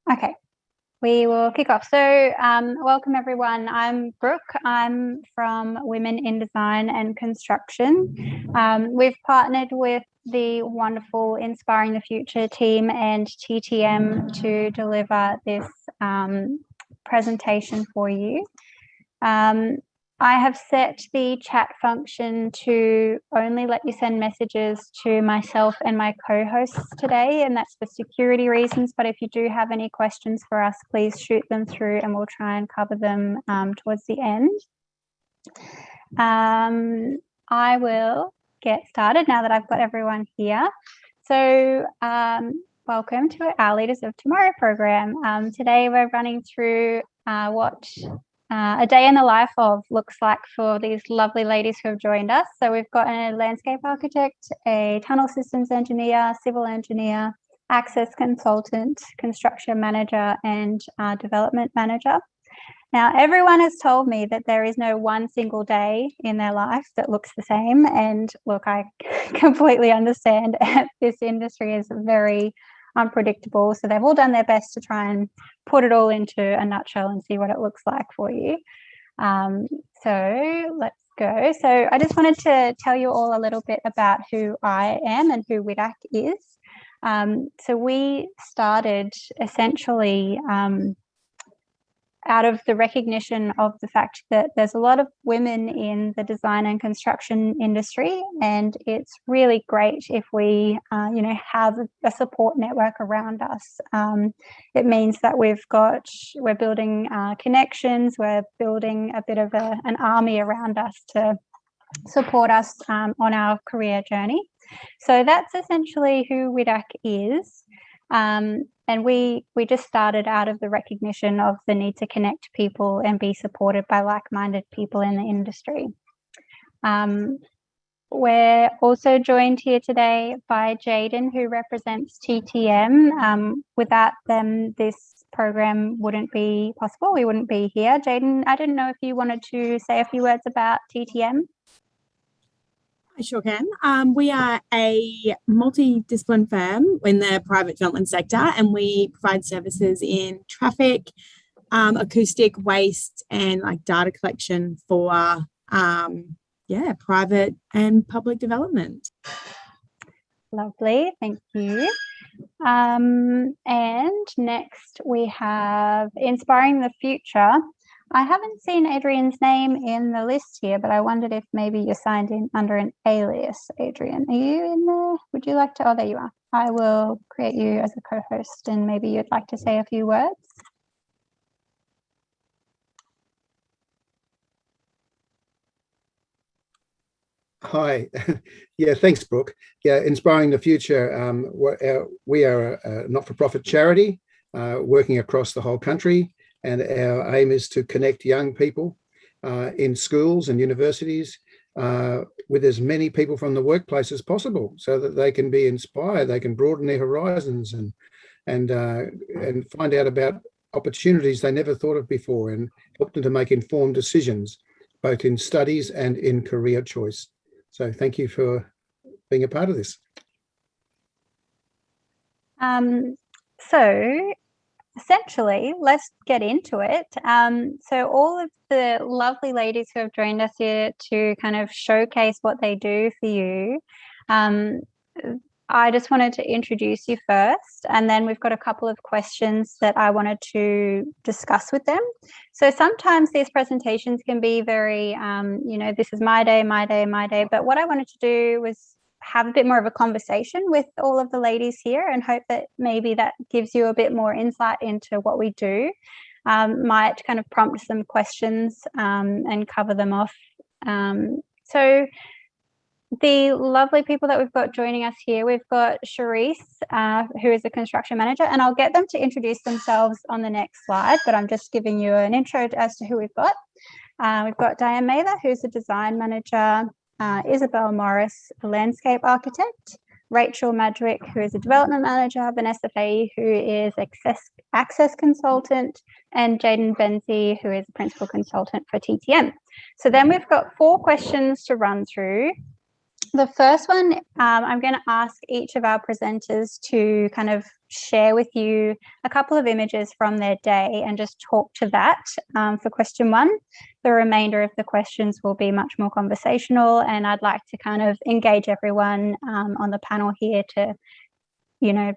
Okay, we will kick off. So welcome everyone. I'm Brooke. I'm from Women in Design and Construction. We've partnered with the wonderful Inspiring the Future team and TTM to deliver this presentation for you. I have set the chat function to only let you send messages to myself and my co-hosts today, and that's for security reasons. But if you do have any questions for us, please shoot them through and we'll try and cover them towards the end. I will get started now that I've got everyone here. So welcome to our Leaders of Tomorrow program. Today we're running through what a day in the life of looks like for these lovely ladies who have joined us. So we've got a landscape architect, a tunnel systems engineer, civil engineer, access consultant, construction manager, and development manager. Now, everyone has told me that there is no one single day in their life that looks the same. And look, I completely understand this industry is very unpredictable. So they've all done their best to try and put it all into a nutshell and see what it looks like for you. So let's go. So I just wanted to tell you all a little bit about who I am and who WIDAC is. So we started essentially out of the recognition of the fact that there's a lot of women in the design and construction industry, and it's really great if we, have a support network around us. It means that we're building connections, we're building a bit of an army around us to support us on our career journey. So that's essentially who WIDAC is. And we just started out of the recognition of the need to connect people and be supported by like-minded people in the industry. We're also joined here today by Jaden, who represents TTM. Without them, this program wouldn't be possible. We wouldn't be here. Jaden, I didn't know if you wanted to say a few words about TTM. I sure can. We are a multidiscipline firm in the private development sector, and we provide services in traffic, acoustic, waste, and data collection for private and public development. Lovely, thank you. And next we have Inspiring the Future. I haven't seen Adrian's name in the list here, but I wondered if maybe you're signed in under an alias, Adrian. Are you in there? Would you like to? Oh, there you are. I will create you as a co-host and maybe you'd like to say a few words. Hi. Yeah, thanks, Brooke. Yeah, Inspiring the Future. We are a not-for-profit charity working across the whole country. And our aim is to connect young people in schools and universities with as many people from the workplace as possible, so that they can be inspired, they can broaden their horizons and find out about opportunities they never thought of before, and help them to make informed decisions, both in studies and in career choice. So thank you for being a part of this. So essentially, let's get into it. So all of the lovely ladies who have joined us here to kind of showcase what they do for you, I just wanted to introduce you first, and then we've got a couple of questions that I wanted to discuss with them. So sometimes these presentations can be very, this is my day, my day, my day. But what I wanted to do was have a bit more of a conversation with all of the ladies here, and hope that maybe that gives you a bit more insight into what we do. Might kind of prompt some questions and cover them off. So the lovely people that we've got joining us here, we've got Charisse, who is a construction manager, and I'll get them to introduce themselves on the next slide, but I'm just giving you an intro as to who we've got. We've got Diane Mather, who's a design manager, Isabel Morris, a landscape architect, Rachel Madrick, who is a development manager, Vanessa Fahey, who is access consultant, and Jaden Benzie, who is a principal consultant for TTM. So then we've got 4 questions to run through. The first one, I'm going to ask each of our presenters to kind of share with you a couple of images from their day and just talk to that for question one. The remainder of the questions will be much more conversational, and I'd like to kind of engage everyone on the panel here to, you know,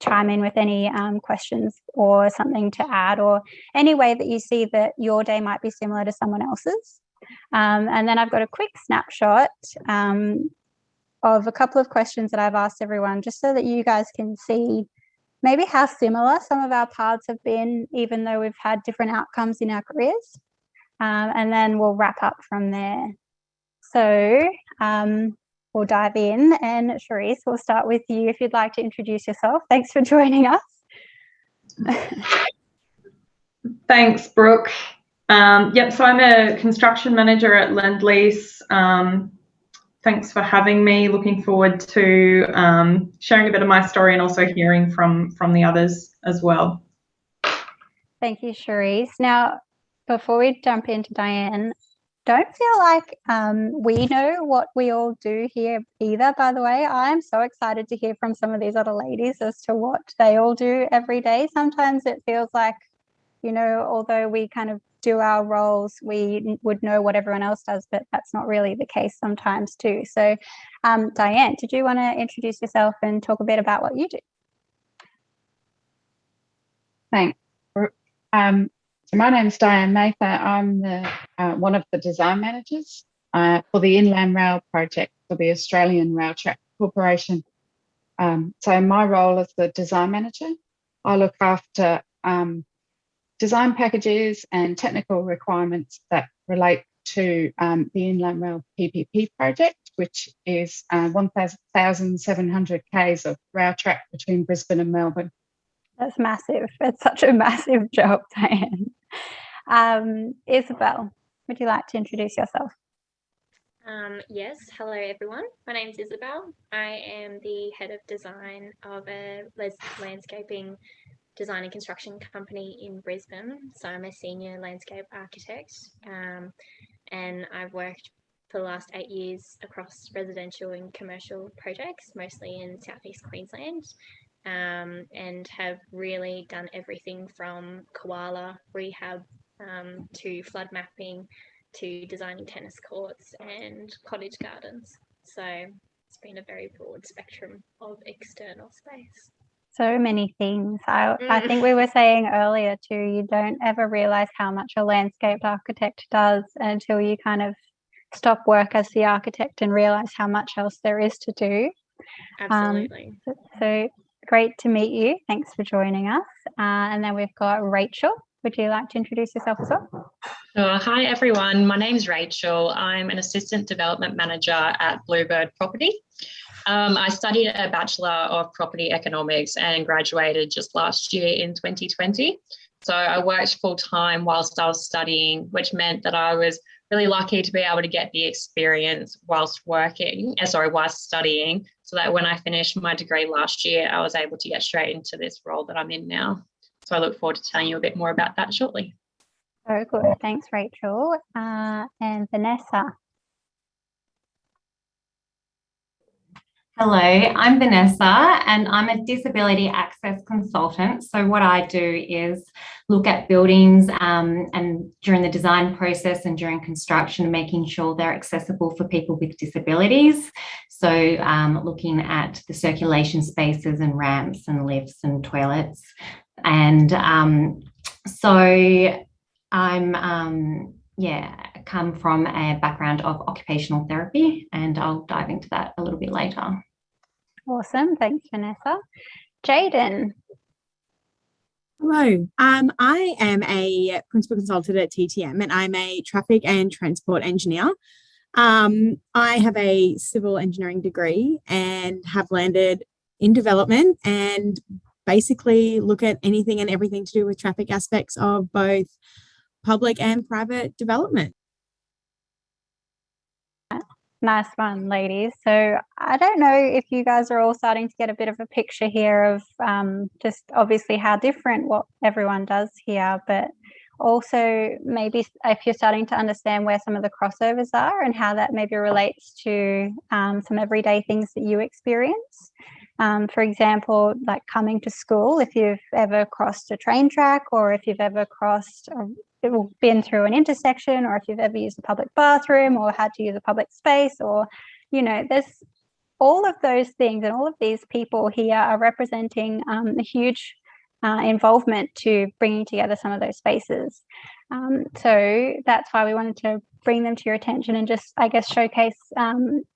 chime in with any questions or something to add, or any way that you see that your day might be similar to someone else's. And then I've got a quick snapshot of a couple of questions that I've asked everyone, just so that you guys can see maybe how similar some of our paths have been, even though we've had different outcomes in our careers. And then we'll wrap up from there. So we'll dive in, and Charisse, we'll start with you if you'd like to introduce yourself. Thanks for joining us. Thanks, Brooke. Yep, so I'm a construction manager at Lendlease. Thanks for having me. Looking forward to sharing a bit of my story and also hearing from the others as well. Thank you, Charisse. Now, before we jump into Diane, don't feel like we know what we all do here either, by the way. I'm so excited to hear from some of these other ladies as to what they all do every day. Sometimes it feels like, you know, although we kind of do our roles, we would know what everyone else does, but that's not really the case sometimes too. So Diane, did you want to introduce yourself and talk a bit about what you do? Thanks. So my name's Diane Mather. I'm one of the design managers for the Inland Rail project for the Australian Rail Track Corporation. So my role as the design manager, I look after design packages and technical requirements that relate to the Inland Rail PPP project, which is 1,700 k's of rail track between Brisbane and Melbourne. That's massive. It's such a massive job, Diane. Isabel, would you like to introduce yourself? Yes, hello everyone. My name's Isabel. I am the head of design of a landscaping design and construction company in Brisbane. So I'm a senior landscape architect, and I've worked for the last 8 years across residential and commercial projects, mostly in Southeast Queensland, and have really done everything from koala rehab to flood mapping to designing tennis courts and cottage gardens. So it's been a very broad spectrum of external space. So many things. I think we were saying earlier too, you don't ever realize how much a landscape architect does until you kind of stop work as the architect and realize how much else there is to do. Absolutely. So great to meet you. Thanks for joining us. And then we've got Rachel. Would you like to introduce yourself as well? Sure. Hi, everyone. My name's Rachel. I'm an assistant development manager at Bluebird Property. I studied a Bachelor of Property Economics and graduated just last year in 2020. So I worked full-time whilst I was studying, which meant that I was really lucky to be able to get the experience whilst studying, so that when I finished my degree last year, I was able to get straight into this role that I'm in now. So I look forward to telling you a bit more about that shortly. Very good. Thanks, Rachel. And Vanessa. Hello, I'm Vanessa and I'm a disability access consultant. So what I do is look at buildings and during the design process and during construction, making sure they're accessible for people with disabilities. So looking at the circulation spaces and ramps and lifts and toilets. And so I'm come from a background of occupational therapy, and I'll dive into that a little bit later. Awesome. Thanks, Vanessa. Jaden. Hello, I am a principal consultant at TTM and I'm a traffic and transport engineer. I have a civil engineering degree and have landed in development and basically look at anything and everything to do with traffic aspects of both public and private development. Nice one, ladies. So I don't know if you guys are all starting to get a bit of a picture here of just obviously how different what everyone does here, but also maybe if you're starting to understand where some of the crossovers are and how that maybe relates to some everyday things that you experience. For example, like coming to school, if you've ever crossed a train track, or if you've ever been through an intersection, or if you've ever used a public bathroom or had to use a public space, or, you know, there's all of those things, and all of these people here are representing a huge involvement to bringing together some of those spaces. So that's why we wanted to bring them to your attention and just, I guess, showcase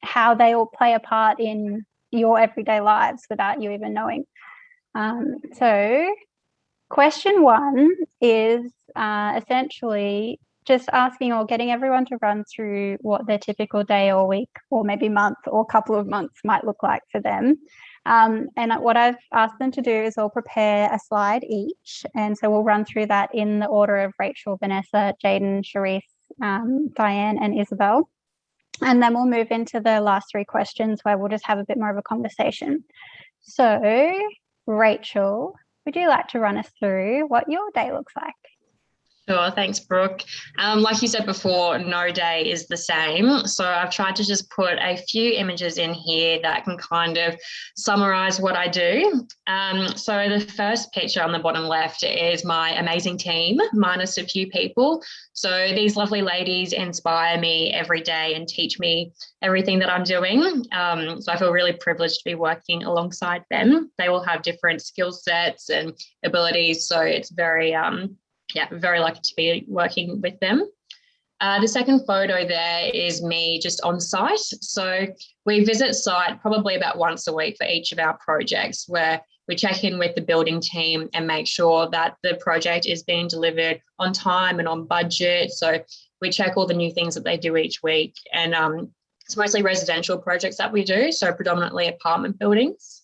how they all play a part in your everyday lives without you even knowing. So question 1 is essentially just asking or getting everyone to run through what their typical day or week or maybe month or couple of months might look like for them. And what I've asked them to do is all prepare a slide each. And so we'll run through that in the order of Rachel, Vanessa, Jaden, Charisse, Diane and Isabel. And then we'll move into the last 3 questions where we'll just have a bit more of a conversation. So Rachel, would you like to run us through what your day looks like? Sure, thanks, Brooke. Like you said before, no day is the same. So I've tried to just put a few images in here that can kind of summarize what I do. So the first picture on the bottom left is my amazing team, minus a few people. So these lovely ladies inspire me every day and teach me everything that I'm doing. So I feel really privileged to be working alongside them. They all have different skill sets and abilities. So it's very, very lucky to be working with them. The second photo there is me just on site. So we visit site probably about once a week for each of our projects, where we check in with the building team and make sure that the project is being delivered on time and on budget. So we check all the new things that they do each week. And it's mostly residential projects that we do, so predominantly apartment buildings.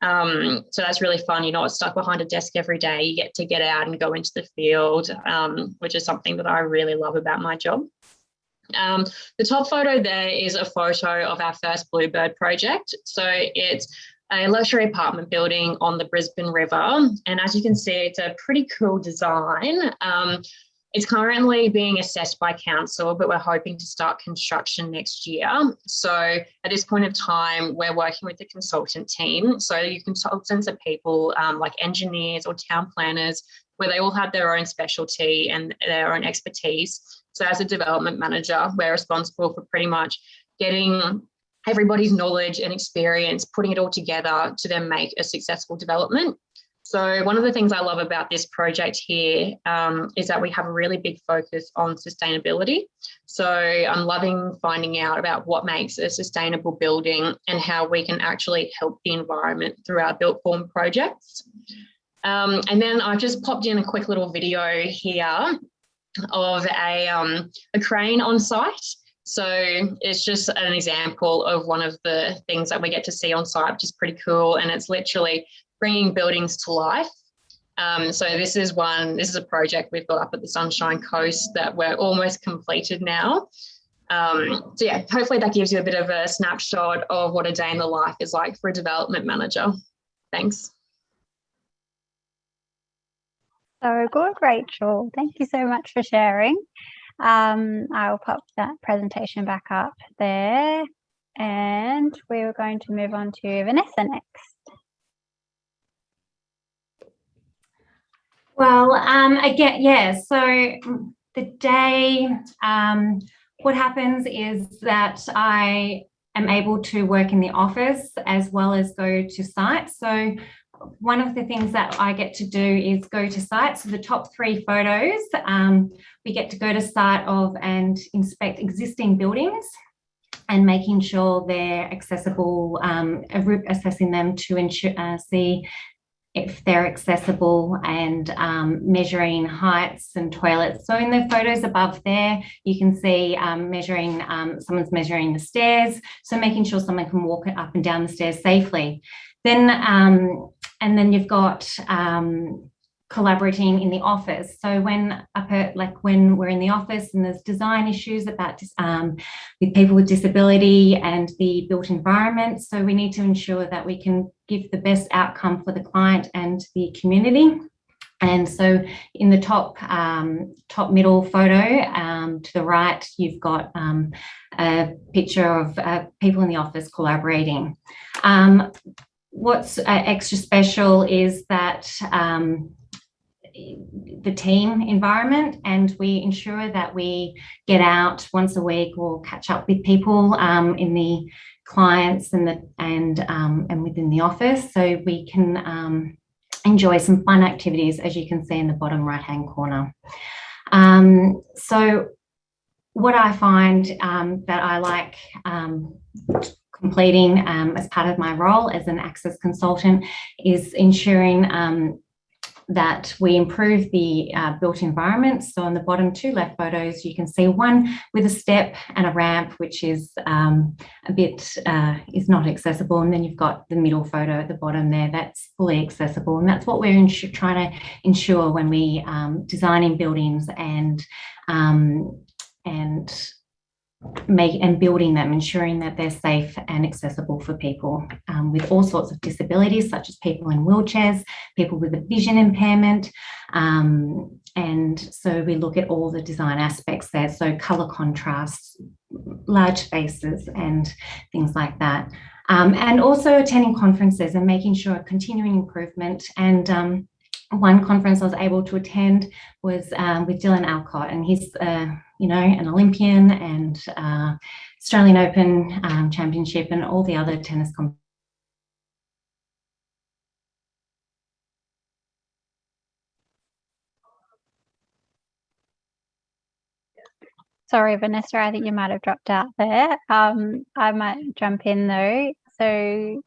So that's really fun. You're not stuck behind a desk every day. You get to get out and go into the field, which is something that I really love about my job. The top photo there is a photo of our first Bluebird project. So it's a luxury apartment building on the Brisbane River. And as you can see, it's a pretty cool design. It's currently being assessed by council, but we're hoping to start construction next year. So at this point of time, we're working with the consultant team. So your consultants are people like engineers or town planners, where they all have their own specialty and their own expertise. So as a development manager, we're responsible for pretty much getting everybody's knowledge and experience, putting it all together to then make a successful development. So one of the things I love about this project here is that we have a really big focus on sustainability. So I'm loving finding out about what makes a sustainable building and how we can actually help the environment through our built form projects. And then I've just popped in a quick little video here of a crane on site. So it's just an example of one of the things that we get to see on site, which is pretty cool. And it's literally bringing buildings to life. So this is a project we've got up at the Sunshine Coast that we're almost completed now. So yeah, hopefully that gives you a bit of a snapshot of what a day in the life is like for a development manager. Thanks. So good, Rachel. Thank you so much for sharing. I'll pop that presentation back up there, and we're going to move on to Vanessa next. Well, again, yeah, so the day, what happens is that I am able to work in the office as well as go to site. So one of the things that I get to do is go to site. So the top 3 photos, we get to go to site of and inspect existing buildings and making sure they're accessible, assessing them to ensure, see if they're accessible, and measuring heights and toilets. So in the photos above there, you can see measuring, someone's measuring the stairs. So making sure someone can walk up and down the stairs safely. Then, and then you've got collaborating in the office. So when we're in the office and there's design issues about with people with disability and the built environment, so we need to ensure that we can give the best outcome for the client and the community. And so in the top middle photo to the right, you've got a picture of people in the office collaborating. What's extra special is that the team environment, and we ensure that we get out once a week or catch up with people in the clients and within the office, so we can enjoy some fun activities, as you can see in the bottom right hand corner. So what I find that I like completing as part of my role as an access consultant is ensuring that we improve the built environment. So on the bottom two left photos, you can see one with a step and a ramp, which is is not accessible. And then you've got the middle photo at the bottom there that's fully accessible. And that's what we're trying to ensure when we designing buildings and building them, ensuring that they're safe and accessible for people with all sorts of disabilities, such as people in wheelchairs, people with a vision impairment. And so we look at all the design aspects there, so colour contrasts, large spaces and things like that. And also attending conferences and making sure continuing improvement. And one conference I was able to attend was with Dylan Alcott, and he's an Olympian and Australian Open Championship and all the other tennis competitions. Sorry, Vanessa, I think you might have dropped out there. I might jump in though. So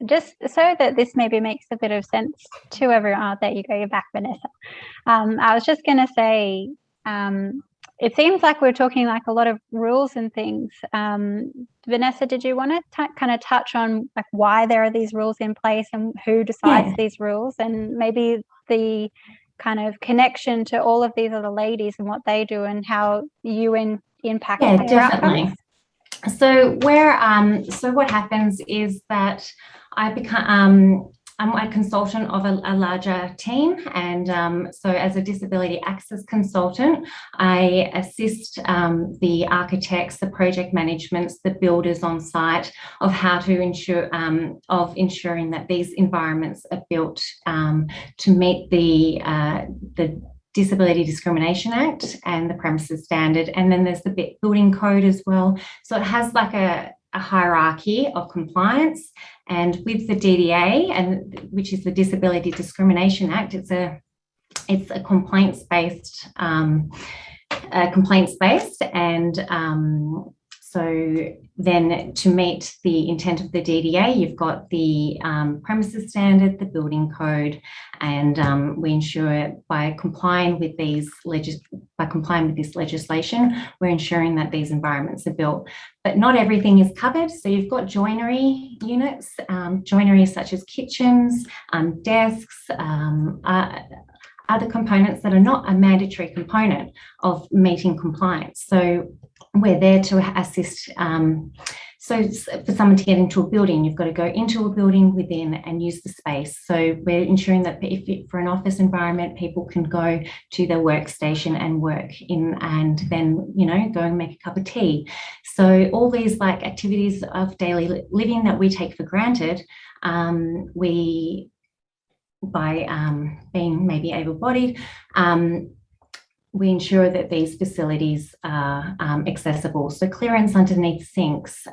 just so that this maybe makes a bit of sense to everyone. Oh, there you go, you're back, Vanessa. I was just going to say, it seems like we're talking like a lot of rules and things. Vanessa, did you want to kind of touch on like why there are these rules in place and who decides these rules, and maybe the kind of connection to all of these other ladies and what they do and how you impact their definitely outcomes? So what happens is that I become I'm a consultant of a larger team, and so as a disability access consultant, I assist the architects, the project managements, the builders on site of how to ensuring that these environments are built to meet the Disability Discrimination Act and the Premises Standard. And then there's the building code as well. So it has like a hierarchy of compliance. And with the DDA, and which is the Disability Discrimination Act, it's a complaints-based, and so then to meet the intent of the DDA, you've got the Premises Standard, the Building Code, and we ensure by complying with this legislation, we're ensuring that these environments are built. But not everything is covered. So you've got joinery units, joinery such as kitchens, desks, other components that are not a mandatory component of meeting compliance. So we're there to assist. So for someone to get into a building, you've got to go into a building within and use the space. So we're ensuring that for an office environment, people can go to their workstation and work in, and then, go and make a cup of tea. So all these like activities of daily living that we take for granted, we, by being maybe able-bodied, we ensure that these facilities are accessible. So clearance underneath sinks,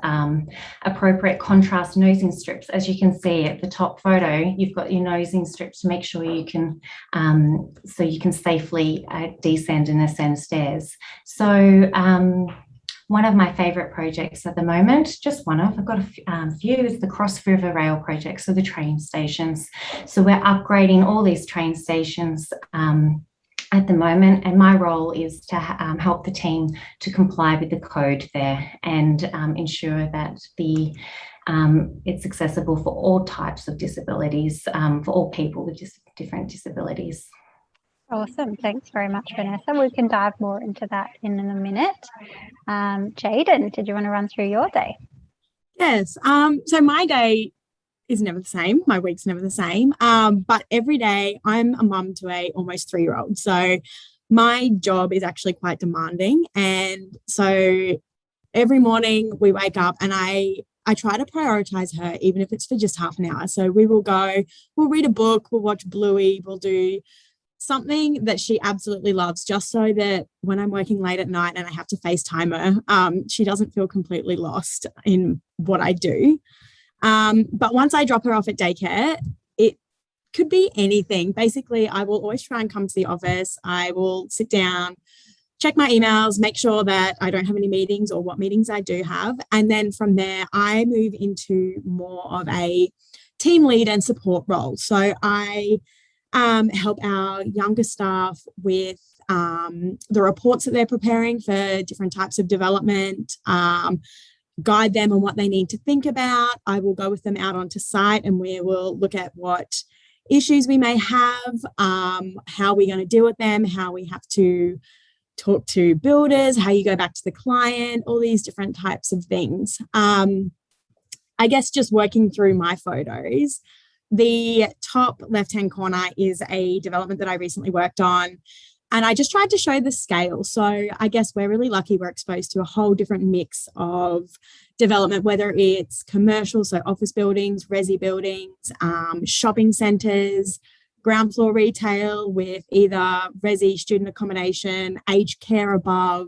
appropriate contrast nosing strips. As you can see at the top photo, you've got your nosing strips to make sure you can, so you can safely descend and ascend stairs. So one of my favourite projects at the moment, just one of, I've got a few, is the Cross River Rail project, so the train stations. So we're upgrading all these train stations at the moment, and my role is to help the team to comply with the code there and ensure that it's accessible for all types of disabilities, for all people with different disabilities. Awesome. Thanks very much, Vanessa. We can dive more into that in a minute. Jayden, did you want to run through your day? Yes. So my day is never the same. My week's never the same. But every day I'm a mum to a almost 3-year-old. So my job is actually quite demanding. And so every morning we wake up and I try to prioritize her, even if it's for just half an hour. So we'll read a book, we'll watch Bluey, we'll do something that she absolutely loves, just so that when I'm working late at night and I have to FaceTime her, she doesn't feel completely lost in what I do. But once I drop her off at daycare, it could be anything. Basically, I will always try and come to the office. I will sit down, check my emails, make sure that I don't have any meetings or what meetings I do have. And then from there, I move into more of a team lead and support role. So I help our younger staff with the reports that they're preparing for different types of development, guide them on what they need to think about. I will go with them out onto site and we will look at what issues we may have, how we're going to deal with them, how we have to talk to builders, how you go back to the client, all these different types of things. I guess just working through my photos, the top left-hand corner is a development that I recently worked on. And I just tried to show the scale. So I guess we're really lucky we're exposed to a whole different mix of development, whether it's commercial, so office buildings, resi buildings, shopping centres, ground floor retail with either resi, student accommodation, aged care above.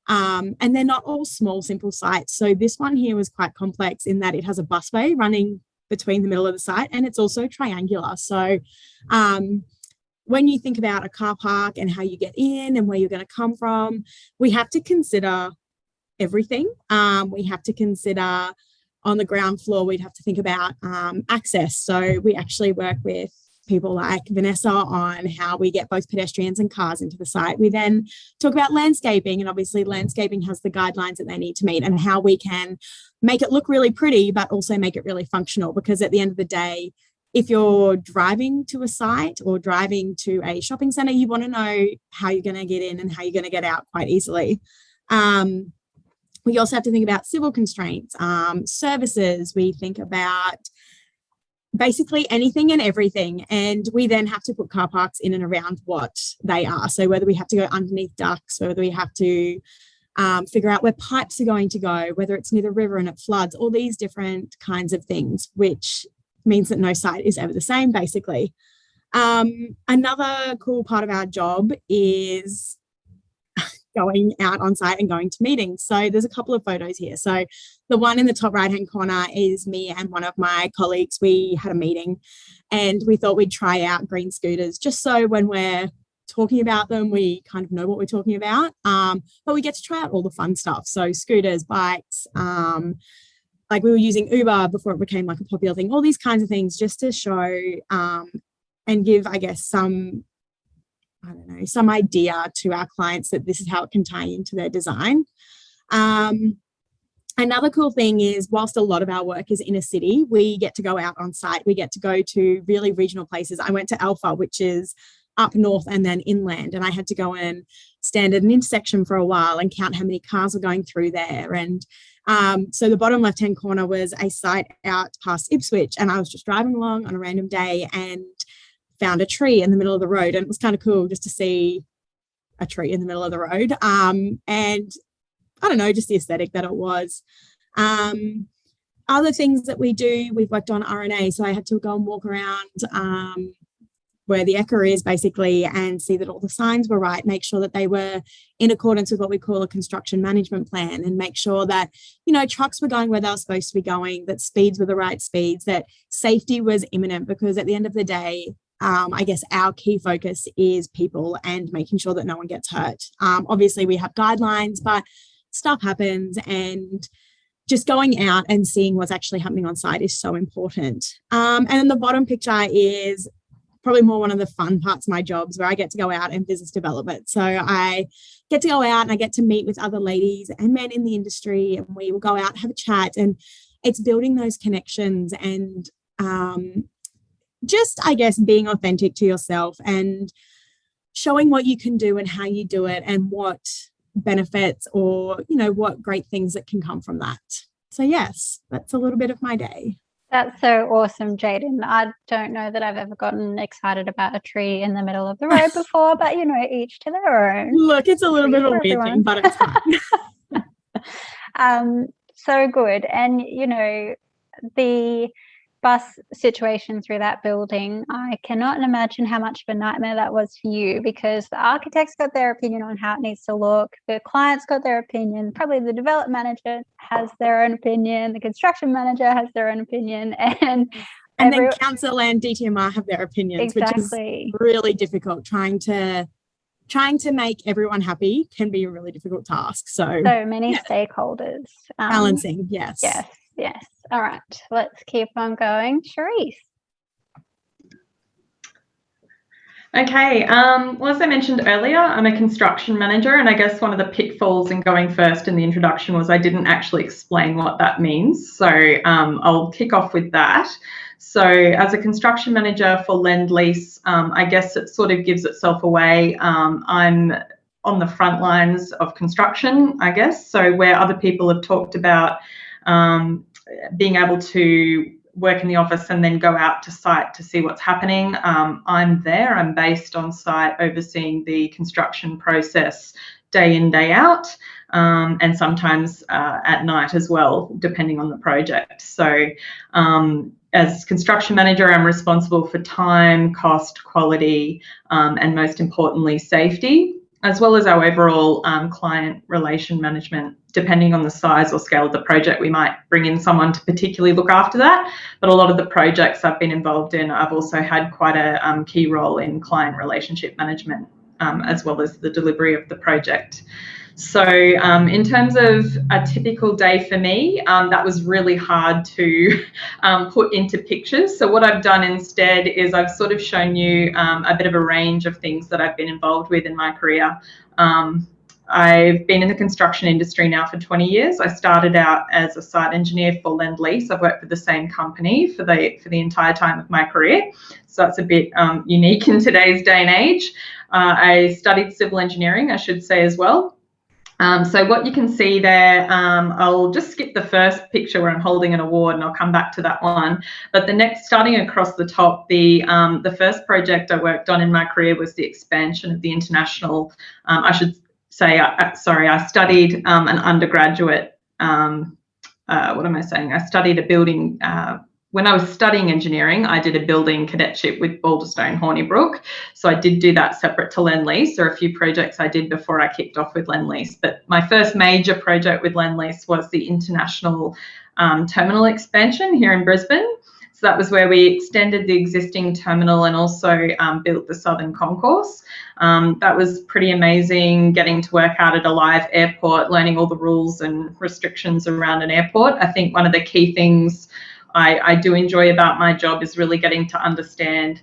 And they're not all small, simple sites. So this one here was quite complex in that it has a busway running between the middle of the site and it's also triangular. So when you think about a car park and how you get in and where you're going to come from, we have to consider everything. We have to consider on the ground floor, we'd have to think about access. So we actually work with people like Vanessa on how we get both pedestrians and cars into the site. We then talk about landscaping, and obviously landscaping has the guidelines that they need to meet and how we can make it look really pretty, but also make it really functional, because at the end of the day, if you're driving to a site or driving to a shopping centre, you want to know how you're going to get in and how you're going to get out quite easily. We also have to think about civil constraints, services. We think about basically anything and everything. And we then have to put car parks in and around what they are. So whether we have to go underneath ducts, whether we have to figure out where pipes are going to go, whether it's near the river and it floods, all these different kinds of things, which means that no site is ever the same, basically. Another cool part of our job is going out on site and going to meetings. So there's a couple of photos here. So the one in the top right-hand corner is me and one of my colleagues. We had a meeting and we thought we'd try out green scooters, just so when we're talking about them, we kind of know what we're talking about. But we get to try out all the fun stuff. So scooters, bikes, like we were using Uber before it became like a popular thing, all these kinds of things, just to show and give, I guess, some idea to our clients that this is how it can tie into their design. Another cool thing is, whilst a lot of our work is in a city, we get to go out on site. We get to go to really regional places. I went to Alpha, which is up north and then inland, and I had to go and stand at an intersection for a while and count how many cars were going through there. And so the bottom left-hand corner was a site out past Ipswich, and I was just driving along on a random day and found a tree in the middle of the road, and it was kind of cool just to see a tree in the middle of the road. And I don't know, just the aesthetic that it was. Other things that we do, we've worked on RNA, so I had to go and walk around where the Ekka is basically and see that all the signs were right, make sure that they were in accordance with what we call a construction management plan, and make sure that, you know, trucks were going where they were supposed to be going, that speeds were the right speeds, that safety was imminent, because at the end of the day, I guess our key focus is people and making sure that no one gets hurt. Obviously we have guidelines, but stuff happens, and just going out and seeing what's actually happening on site is so important. And then the bottom picture is probably more one of the fun parts of my jobs, where I get to go out and business development. So I get to go out and I get to meet with other ladies and men in the industry, and we will go out and have a chat, and it's building those connections and just, I guess, being authentic to yourself and showing what you can do and how you do it and what benefits, or, you know, what great things that can come from that. So yes, that's a little bit of my day. That's so awesome, Jaden. I don't know that I've ever gotten excited about a tree in the middle of the road before, but each to their own. Look, it's a little bit of a weird thing, but it's fine. So good. And, the bus situation through that building, I cannot imagine how much of a nightmare that was for you, because the architect's got their opinion on how it needs to look, the client's got their opinion, probably the development manager has their own opinion, the construction manager has their own opinion, and then council and DTMR have their opinions, exactly. Which is really difficult. Trying to make everyone happy can be a really difficult task. So many stakeholders. Balancing, yes. Yes. All right, let's keep on going. Charisse. Okay, well, as I mentioned earlier, I'm a construction manager, and I guess one of the pitfalls in going first in the introduction was I didn't actually explain what that means. So I'll kick off with that. So as a construction manager for Lendlease, I guess it sort of gives itself away. I'm on the front lines of construction, I guess. So where other people have talked about being able to work in the office and then go out to site to see what's happening, I'm there. I'm based on site, overseeing the construction process day in, day out, and sometimes at night as well, depending on the project. So as construction manager, I'm responsible for time, cost, quality, and most importantly, safety, as well as our overall client relation management. Depending on the size or scale of the project, we might bring in someone to particularly look after that. But a lot of the projects I've been involved in, I've also had quite a key role in client relationship management, as well as the delivery of the project. So in terms of a typical day for me, that was really hard to put into pictures. So what I've done instead is I've sort of shown you a bit of a range of things that I've been involved with in my career. I've been in the construction industry now for 20 years. I started out as a site engineer for Lendlease. I've worked for the same company for the entire time of my career. So that's a bit unique in today's day and age. I studied civil engineering, I should say, as well. So what you can see there, I'll just skip the first picture where I'm holding an award, and I'll come back to that one. But the next, starting across the top, the first project I worked on in my career was the expansion of the international, I studied an undergraduate, I studied a building, when I was studying engineering, I did a building cadetship with Balderstone Hornibrook. So I did do that separate to Lendlease. There are a few projects I did before I kicked off with Lendlease. But my first major project with Lendlease was the international terminal expansion here in Brisbane. So that was where we extended the existing terminal and also built the Southern Concourse. That was pretty amazing, getting to work out at a live airport, learning all the rules and restrictions around an airport. I think one of the key things I do enjoy about my job is really getting to understand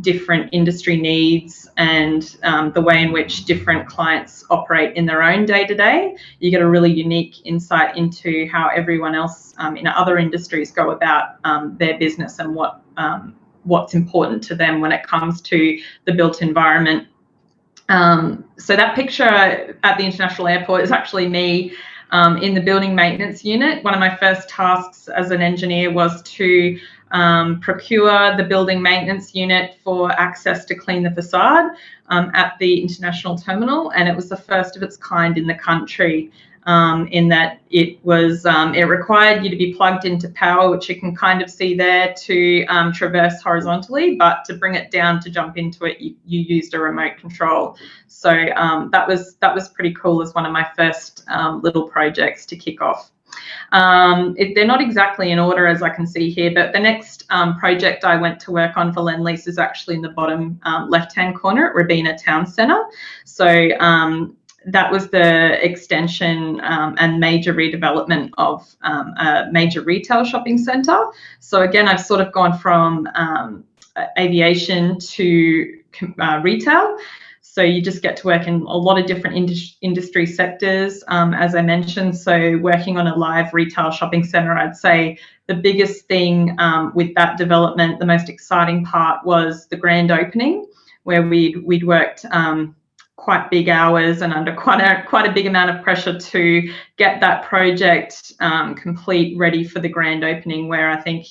different industry needs and the way in which different clients operate in their own day-to-day. You get a really unique insight into how everyone else in other industries go about their business and what's important to them when it comes to the built environment. So that picture at the International Airport is actually me in the building maintenance unit. One of my first tasks as an engineer was to procure the building maintenance unit for access to clean the facade at the international terminal, and it was the first of its kind in the country, in that it required you to be plugged into power, which you can kind of see there, to traverse horizontally, but to bring it down to jump into it, you used a remote control. So that was pretty cool as one of my first little projects to kick off. They're not exactly in order, as I can see here, but the next project I went to work on for Lendlease is actually in the bottom left-hand corner at Robina Town Centre. So that was the extension and major redevelopment of a major retail shopping centre. So again, I've sort of gone from aviation to retail. So you just get to work in a lot of different industry sectors, as I mentioned. So working on a live retail shopping centre, I'd say the biggest thing with that development, the most exciting part, was the grand opening, where we'd worked quite big hours and under quite a big amount of pressure to get that project complete, ready for the grand opening, where I think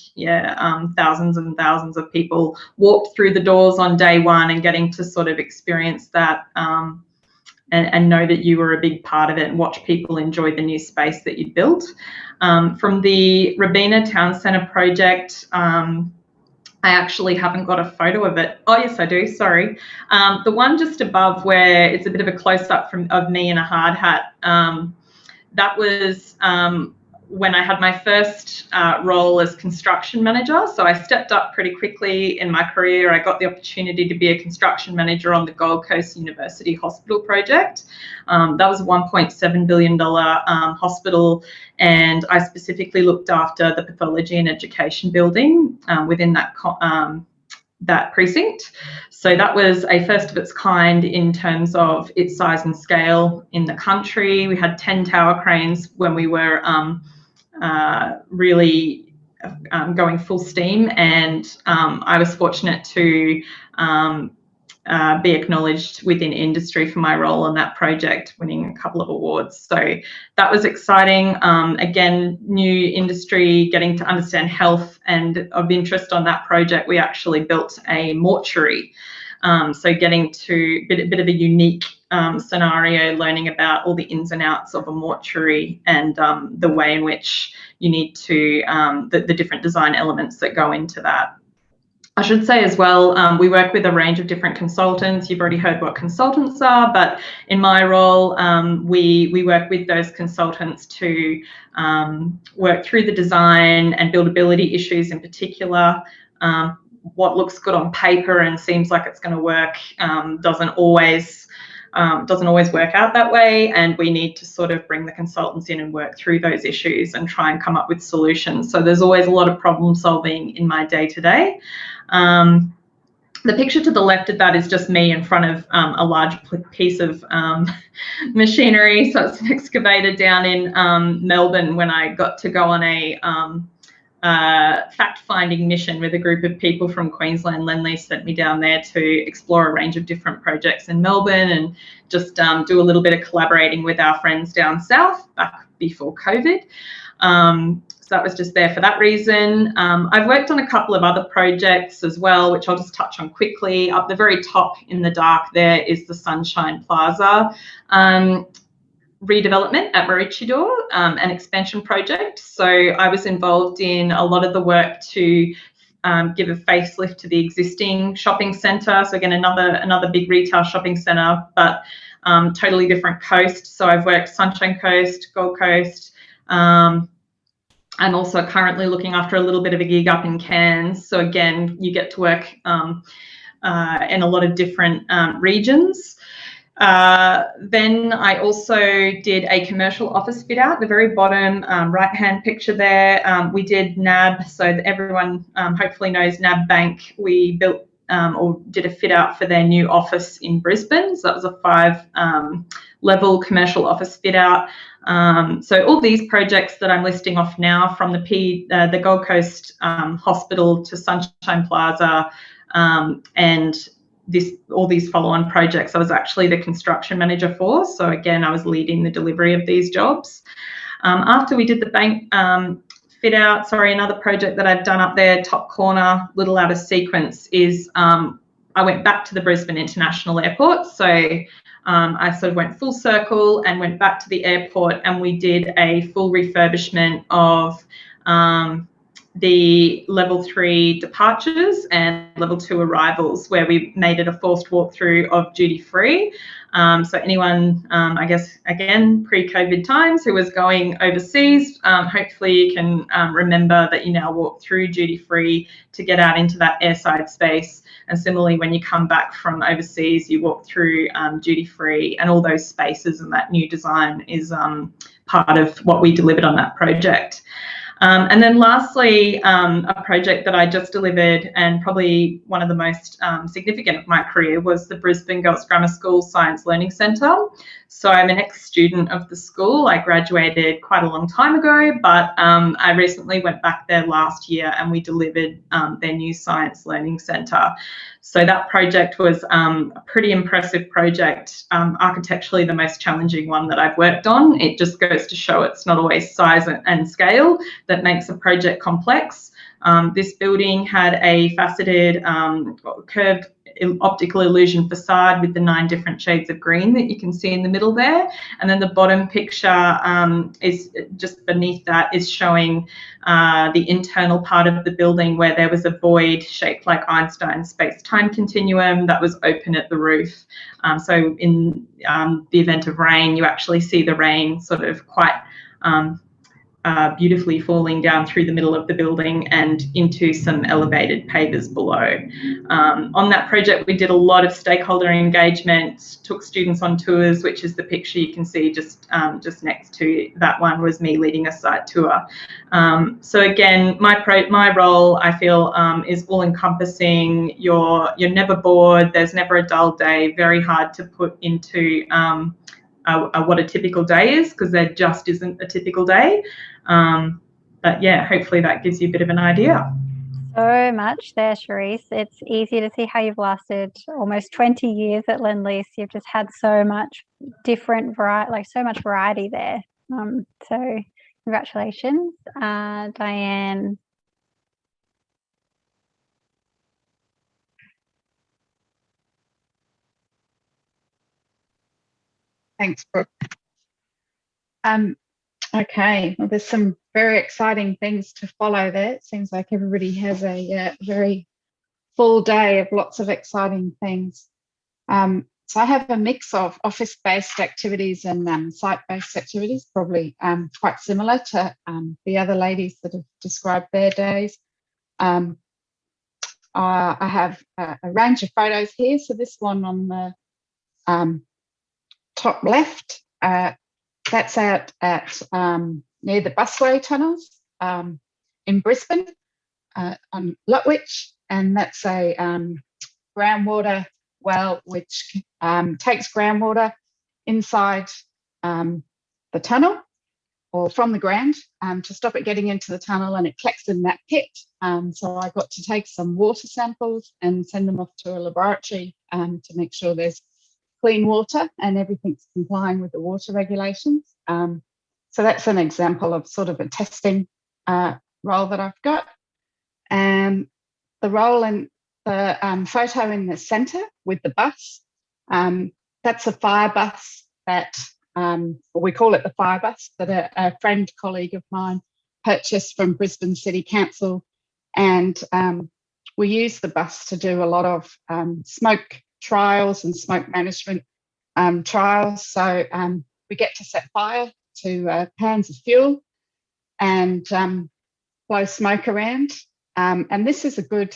thousands and thousands of people walked through the doors on day one, and getting to sort of experience that and know that you were a big part of it and watch people enjoy the new space that you built. From the Robina Town Centre project, I actually haven't got a photo of it. Oh, yes, I do. Sorry. The one just above, where it's a bit of a close-up of me in a hard hat, that was when I had my first role as construction manager. So I stepped up pretty quickly in my career. I got the opportunity to be a construction manager on the Gold Coast University Hospital project. That was a $1.7 billion hospital, and I specifically looked after the pathology and education building within that precinct. So that was a first of its kind in terms of its size and scale in the country. We had 10 tower cranes when we were really going full steam, and I was fortunate to be acknowledged within industry for my role on that project, winning a couple of awards. So that was exciting. Again, new industry, getting to understand health, and of interest on that project, we actually built a mortuary. So getting to a bit of a unique scenario, learning about all the ins and outs of a mortuary, and the way in which you need to, the different design elements that go into that. I should say as well, we work with a range of different consultants. You've already heard what consultants are, but in my role, we work with those consultants to work through the design and buildability issues in particular. What looks good on paper and seems like it's going to work doesn't always work out that way, and we need to sort of bring the consultants in and work through those issues and try and come up with solutions. So there's always a lot of problem solving in my day-to-day. The picture to the left of that is just me in front of a large piece of machinery. So it's an excavator down in Melbourne, when I got to go on a fact-finding mission with a group of people from Queensland. Lendlease sent me down there to explore a range of different projects in Melbourne, and just do a little bit of collaborating with our friends down south back before COVID. So that was just there for that reason. I've worked on a couple of other projects as well, which I'll just touch on quickly. Up the very top in the dark there is the Sunshine Plaza redevelopment at Maroochydore, an expansion project. So I was involved in a lot of the work to give a facelift to the existing shopping centre. So again, another big retail shopping centre, but totally different coast. So I've worked Sunshine Coast, Gold Coast, and also currently looking after a little bit of a gig up in Cairns. So again, you get to work in a lot of different regions. Then I also did a commercial office fit out, the very bottom right-hand picture there. We did NAB, so everyone hopefully knows NAB Bank. We built or did a fit out for their new office in Brisbane. So that was a 5-level commercial office fit out. So all these projects that I'm listing off now, from the Gold Coast Hospital to Sunshine Plaza, and all these follow-on projects, I was actually the construction manager for. So again, I was leading the delivery of these jobs. After we did the bank fit out, another project that I've done up there, top corner, little out of sequence, is I went back to the Brisbane International Airport. So I sort of went full circle and went back to the airport, and we did a full refurbishment of the level 3 departures and level 2 arrivals, where we made it a forced walkthrough of duty free. So anyone, I guess, again, pre-COVID times, who was going overseas, hopefully you can remember that you now walk through duty free to get out into that airside space. And similarly, when you come back from overseas, you walk through duty free, and all those spaces, and that new design is part of what we delivered on that project. And then lastly, a project that I just delivered, and probably one of the most significant of my career, was the Brisbane Girls Grammar School Science Learning Centre. So I'm an ex-student of the school. I graduated quite a long time ago, but I recently went back there last year, and we delivered their new Science Learning Centre. So that project was a pretty impressive project, architecturally the most challenging one that I've worked on. It just goes to show it's not always size and scale that makes a project complex. This building had a faceted curved optical illusion facade with the 9 different shades of green that you can see in the middle there. And then the bottom picture is just beneath that is showing the internal part of the building where there was a void shaped like Einstein's space-time continuum that was open at the roof. So in the event of rain, you actually see the rain sort of quite beautifully falling down through the middle of the building and into some elevated pavers below. On that project, we did a lot of stakeholder engagement, took students on tours, which is the picture you can see just next to that one was me leading a site tour. So again, my role, I feel, is all encompassing. You're never bored. There's never a dull day. Very hard to put into what a typical day is, because there just isn't a typical day. But yeah, hopefully that gives you a bit of an idea. So much there, Charisse. It's easy to see how you've lasted almost 20 years at Lendlease. You've just had so much different variety, like so much variety there. So congratulations, Diane. Thanks, Brooke. Okay, well, there's some very exciting things to follow there. It seems like everybody has a very full day of lots of exciting things. So I have a mix of office-based activities and site-based activities, probably quite similar to the other ladies that have described their days. I have a range of photos here. So this one on the top left, that's out at near the busway tunnels in Brisbane on Lutwyche, and that's a groundwater well which takes groundwater inside the tunnel or from the ground to stop it getting into the tunnel, and it collects in that pit. So I got to take some water samples and send them off to a laboratory to make sure there's clean water and everything's complying with the water regulations. So that's an example of sort of a testing role that I've got. The role in the photo in the centre with the bus, that's a fire bus that, we call it the fire bus, that a friend, colleague of mine purchased from Brisbane City Council. And we use the bus to do a lot of smoke trials and smoke management trials. So we get to set fire to pans of fuel and blow smoke around. And this is a good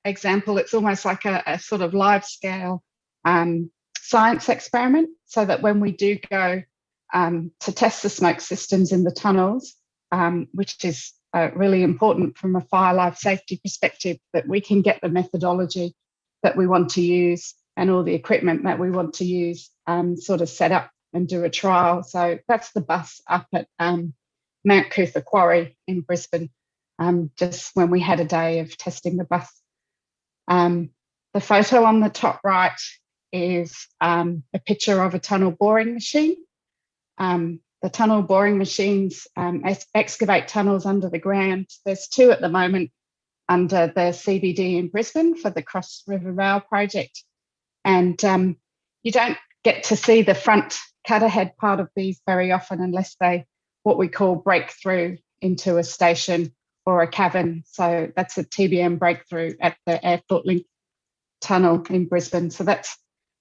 example. It's almost like a sort of live scale science experiment, so that when we do go to test the smoke systems in the tunnels, which is really important from a fire life safety perspective, that we can get the methodology that we want to use and all the equipment that we want to use sort of set up and do a trial. So that's the bus up at Mount Cootha Quarry in Brisbane, just when we had a day of testing the bus. The photo on the top right is a picture of a tunnel boring machine. The tunnel boring machines excavate tunnels under the ground. There's 2 at the moment under the CBD in Brisbane for the Cross River Rail project. And you don't get to see the front cutter head part of these very often unless they, what we call, break through into a station or a cavern. So that's a TBM breakthrough at the Airport Link tunnel in Brisbane. So that's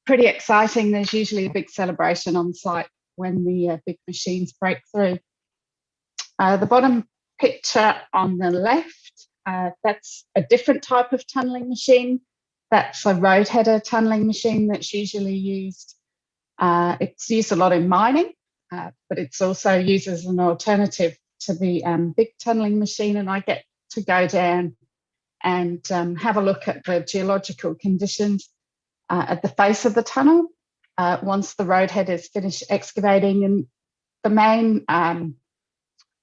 pretty exciting. There's usually a big celebration on site when the big machines break through. The bottom picture on the left, that's a different type of tunnelling machine. That's a road header tunnelling machine that's usually used. It's used a lot in mining, but it's also used as an alternative to the big tunnelling machine. And I get to go down and have a look at the geological conditions at the face of the tunnel once the road header is finished excavating. And the main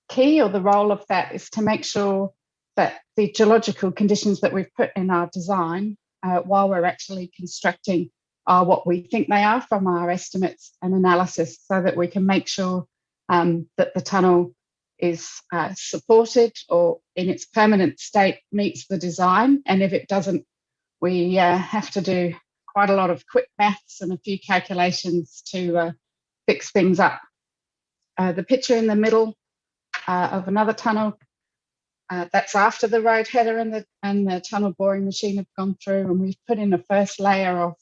key, or the role of that, is to make sure that the geological conditions that we've put in our design while we're actually constructing are what we think they are from our estimates and analysis, so that we can make sure that the tunnel is supported or in its permanent state meets the design. And if it doesn't, we have to do quite a lot of quick maths and a few calculations to fix things up. The picture in the middle of another tunnel, that's after the road header and the tunnel boring machine have gone through, and we've put in a first layer of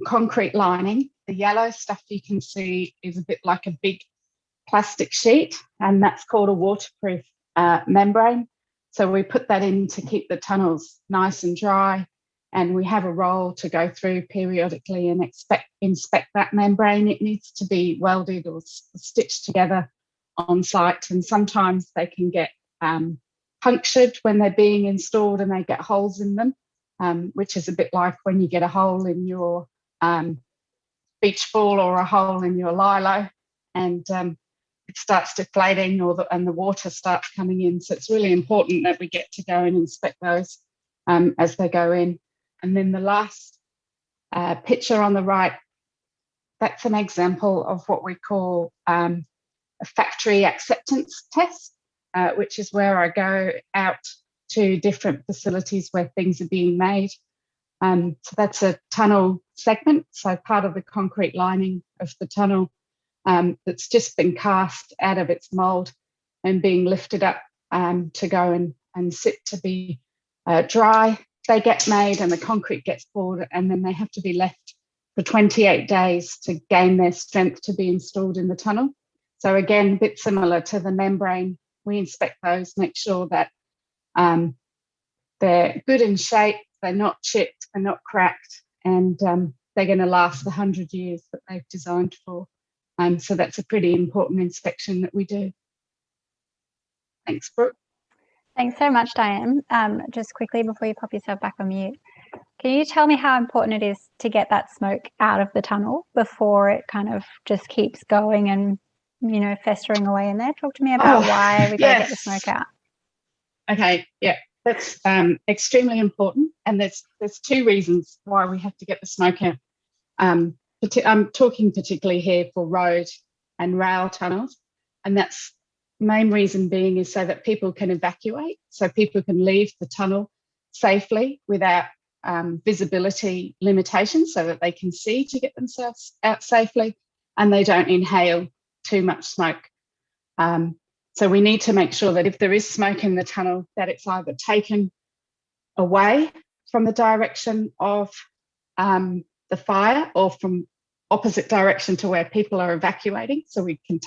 concrete lining. The yellow stuff you can see is a bit like a big plastic sheet, and that's called a waterproof membrane. So we put that in to keep the tunnels nice and dry, and we have a roll to go through periodically and inspect that membrane. It needs to be welded or stitched together on site, and sometimes they can get punctured when they're being installed and they get holes in them, which is a bit like when you get a hole in your beach ball or a hole in your lilo, and it starts deflating and the water starts coming in. So it's really important that we get to go and inspect those as they go in. And then the last picture on the right, that's an example of what we call a factory acceptance test, which is where I go out to different facilities where things are being made. So that's a tunnel segment, so part of the concrete lining of the tunnel that's just been cast out of its mould and being lifted up to go and sit to be dry. They get made and the concrete gets poured, and then they have to be left for 28 days to gain their strength to be installed in the tunnel. So again, a bit similar to the membrane, we inspect those, make sure that they're good in shape, they're not chipped, they're not cracked, and they're going to last the 100 years that they've designed for. So that's a pretty important inspection that we do. Thanks, Brooke. Thanks so much, Diane. Just quickly before you pop yourself back on mute, can you tell me how important it is to get that smoke out of the tunnel before it kind of just keeps going and, you know, festering away in there? Talk to me about why we got to get the smoke out. Okay, yeah, that's extremely important, and there's two reasons why we have to get the smoke out. I'm talking particularly here for road and rail tunnels, and that's main reason being is so that people can evacuate, so people can leave the tunnel safely without visibility limitations, so that they can see to get themselves out safely and they don't inhale too much smoke. So we need to make sure that if there is smoke in the tunnel, that it's either taken away from the direction of the fire or from opposite direction to where people are evacuating, so we can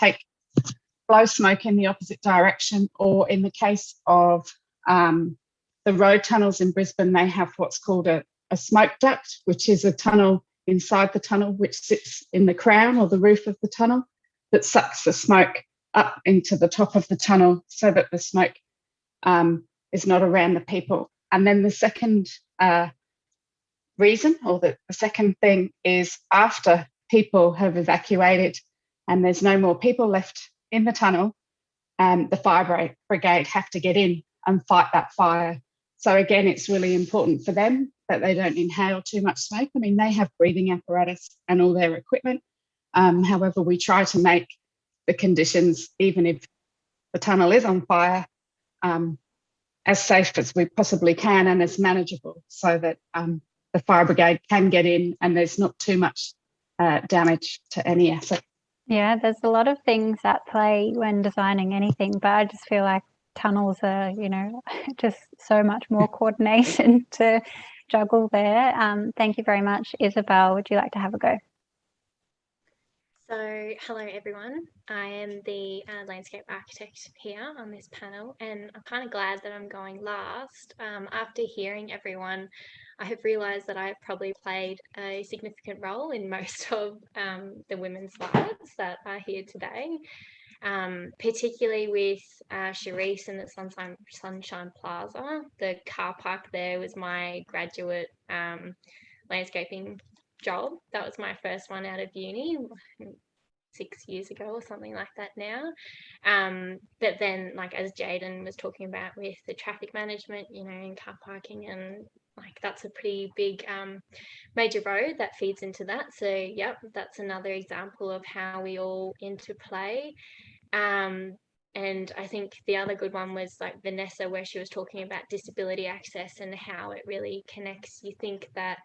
blow smoke in the opposite direction. Or in the case of the road tunnels in Brisbane, they have what's called a smoke duct, which is a tunnel inside the tunnel which sits in the crown or the roof of the tunnel that sucks the smoke up into the top of the tunnel so that the smoke is not around the people. And then the second reason, or the second thing, is after people have evacuated and there's no more people left in the tunnel, the fire brigade have to get in and fight that fire. So again, it's really important for them that they don't inhale too much smoke. I mean, they have breathing apparatus and all their equipment. However, we try to make the conditions, even if the tunnel is on fire, as safe as we possibly can and as manageable, so that the fire brigade can get in and there's not too much damage to any asset. Yeah, there's a lot of things at play when designing anything, but I just feel like tunnels are, you know, just so much more coordination to juggle there. Thank you very much. Isabel, would you like to have a go? So, hello everyone. I am the landscape architect here on this panel, and I'm kind of glad that I'm going last. After hearing everyone, I have realised that I have probably played a significant role in most of the women's lives that are here today, particularly with Charisse and the Sunshine Plaza. The car park there was my graduate landscaping job. That was my first one out of uni. 6 years ago or something like that now. But then, like as Jaden was talking about with the traffic management, you know, in car parking, and like that's a pretty big major road that feeds into that. So yep, that's another example of how we all interplay. And I think the other good one was like Vanessa, where she was talking about disability access and how it really connects. You think that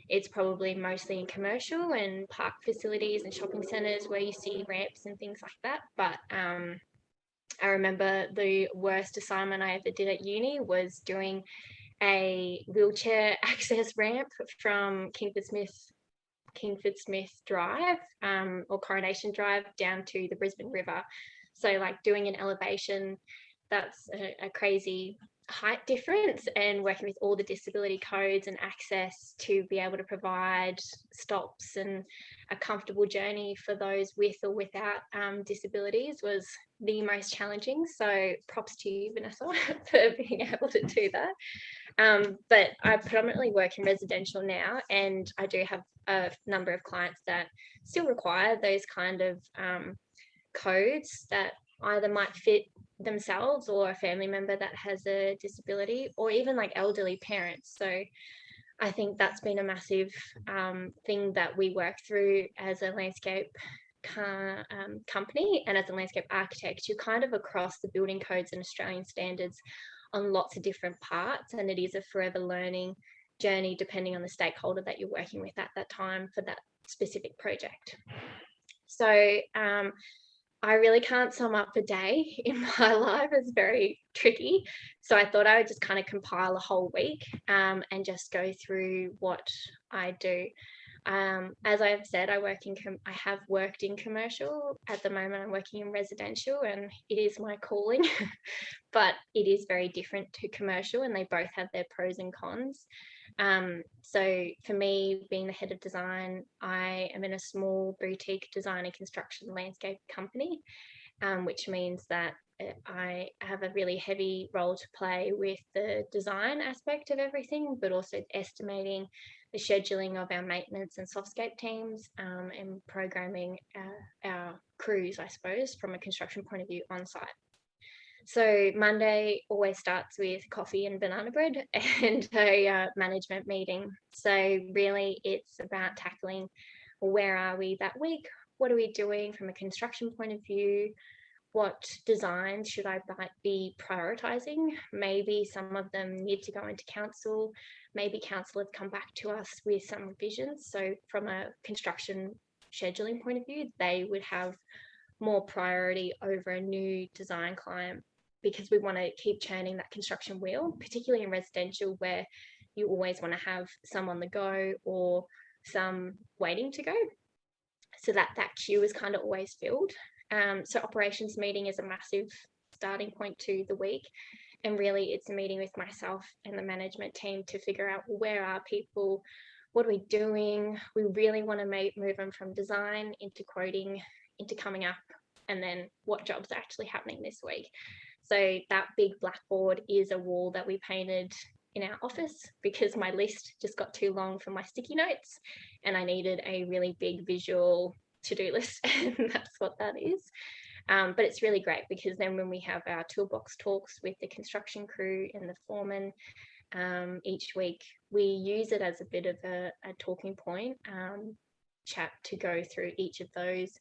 it's probably mostly in commercial and park facilities and shopping centres where you see ramps and things like that. But I remember the worst assignment I ever did at uni was doing a wheelchair access ramp from Kingsford Smith Drive or Coronation Drive down to the Brisbane River. So like doing an elevation, that's a crazy height difference, and working with all the disability codes and access to be able to provide stops and a comfortable journey for those with or without disabilities was the most challenging. So props to you, Vanessa, for being able to do that. But I predominantly work in residential now, and I do have a number of clients that still require those kind of codes that either might fit themselves or a family member that has a disability, or even like elderly parents. So I think that's been a massive thing that we work through as a landscape company, and as a landscape architect, you're kind of across the building codes and Australian standards on lots of different parts, and it is a forever learning journey depending on the stakeholder that you're working with at that time for that specific project. So I really can't sum up a day in my life. It's very tricky. So I thought I would just kind of compile a whole week and just go through what I do. As I've said, I have worked in commercial. At the moment, I'm working in residential, and it is my calling, but it is very different to commercial, and they both have their pros and cons. So for me, being the head of design, I am in a small boutique design and construction landscape company, which means that I have a really heavy role to play with the design aspect of everything, but also estimating the scheduling of our maintenance and softscape teams, and programming our crews, I suppose, from a construction point of view on site. So Monday always starts with coffee and banana bread and a management meeting. So really it's about tackling, where are we that week? What are we doing from a construction point of view? What designs should I be prioritising? Maybe some of them need to go into council. Maybe council have come back to us with some revisions. So from a construction scheduling point of view, they would have more priority over a new design client, because we want to keep churning that construction wheel, particularly in residential, where you always want to have some on the go or some waiting to go, so that queue is kind of always filled. So operations meeting is a massive starting point to the week. And really it's a meeting with myself and the management team to figure out, where are people? What are we doing? We really want to move them from design into quoting, into coming up, and then what jobs are actually happening this week. So that big blackboard is a wall that we painted in our office, because my list just got too long for my sticky notes and I needed a really big visual to-do list, and that's what that is. But it's really great, because then when we have our toolbox talks with the construction crew and the foreman each week, we use it as a bit of a talking point chat to go through each of those,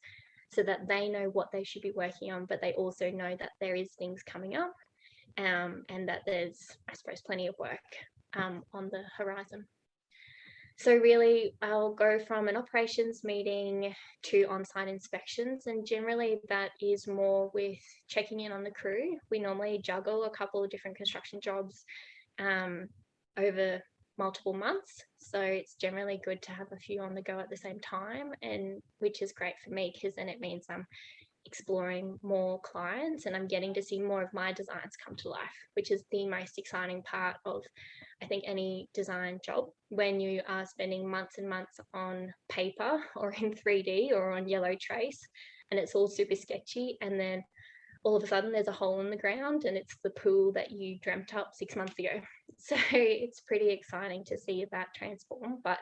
so that they know what they should be working on, but they also know that there is things coming up, and that there's, I suppose, plenty of work on the horizon. So really, I'll go from an operations meeting to on-site inspections, and generally that is more with checking in on the crew. We normally juggle a couple of different construction jobs over multiple months, so it's generally good to have a few on the go at the same time, and which is great for me, because then it means I'm exploring more clients and I'm getting to see more of my designs come to life, which is the most exciting part of, I think, any design job, when you are spending months and months on paper or in 3D or on yellow trace, and it's all super sketchy, and then all of a sudden there's a hole in the ground and it's the pool that you dreamt up 6 months ago. So it's pretty exciting to see that transform, but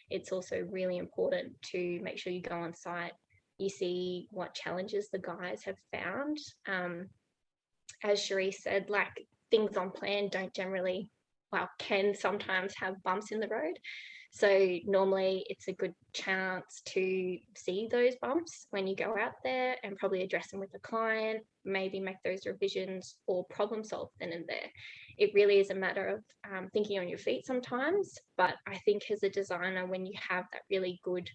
it's also really important to make sure you go on site you see what challenges the guys have found. As Cherise said, like, things on plan don't generally, well, can sometimes have bumps in the road. So normally it's a good chance to see those bumps when you go out there and probably address them with the client, maybe make those revisions or problem solve then and there. It really is a matter of thinking on your feet sometimes. But I think as a designer, when you have that really good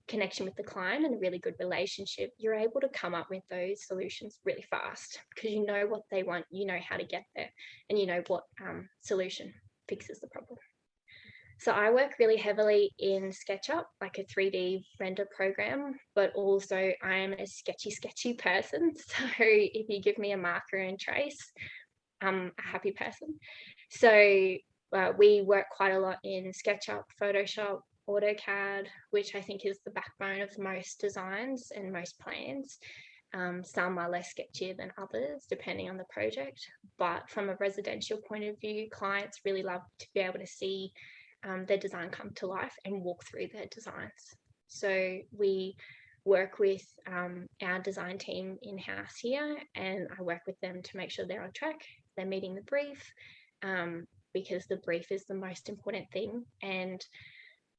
connection with the client and a really good relationship, you're able to come up with those solutions really fast because you know what they want, you know how to get there, and you know what solution fixes the problem. So I work really heavily in SketchUp, like a 3D render program, but also I am a sketchy person. So if you give me a marker and trace, I'm a happy person. So we work quite a lot in SketchUp, Photoshop, AutoCAD, which I think is the backbone of most designs and most plans. Some are less sketchier than others, depending on the project. But from a residential point of view, clients really love to be able to see their design come to life and walk through their designs. So we work with our design team in-house here, and I work with them to make sure they're on track, they're meeting the brief, because the brief is the most important thing. And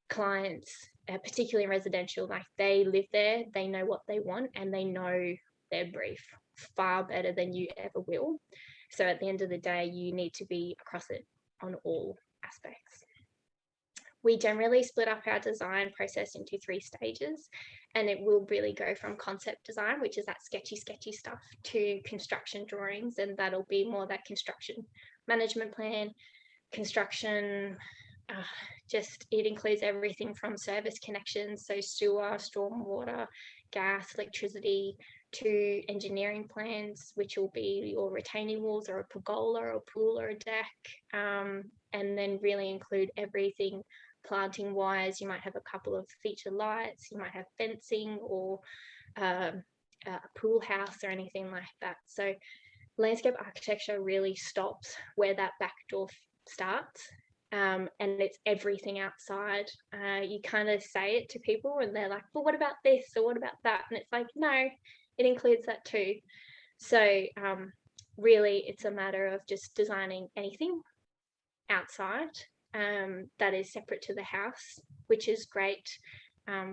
clients, particularly in residential, like, they live there, they know what they want, and they know their brief far better than you ever will. So at the end of the day, you need to be across it on all aspects. We generally split up our design process into 3 stages, and it will really go from concept design, which is that sketchy stuff, to construction drawings, and that'll be more that construction management plan, construction, it includes everything from service connections, so sewer, stormwater, gas, electricity, to engineering plans, which will be your retaining walls or a pergola or a pool or a deck, and then really include everything planting wise. You might have a couple of feature lights, you might have fencing, or a pool house or anything like that. So landscape architecture really stops where that back door starts, and it's everything outside. You kind of say it to people and they're like, well, what about this or what about that? And it's like, no, it includes that too. So really it's a matter of just designing anything outside that is separate to the house, which is great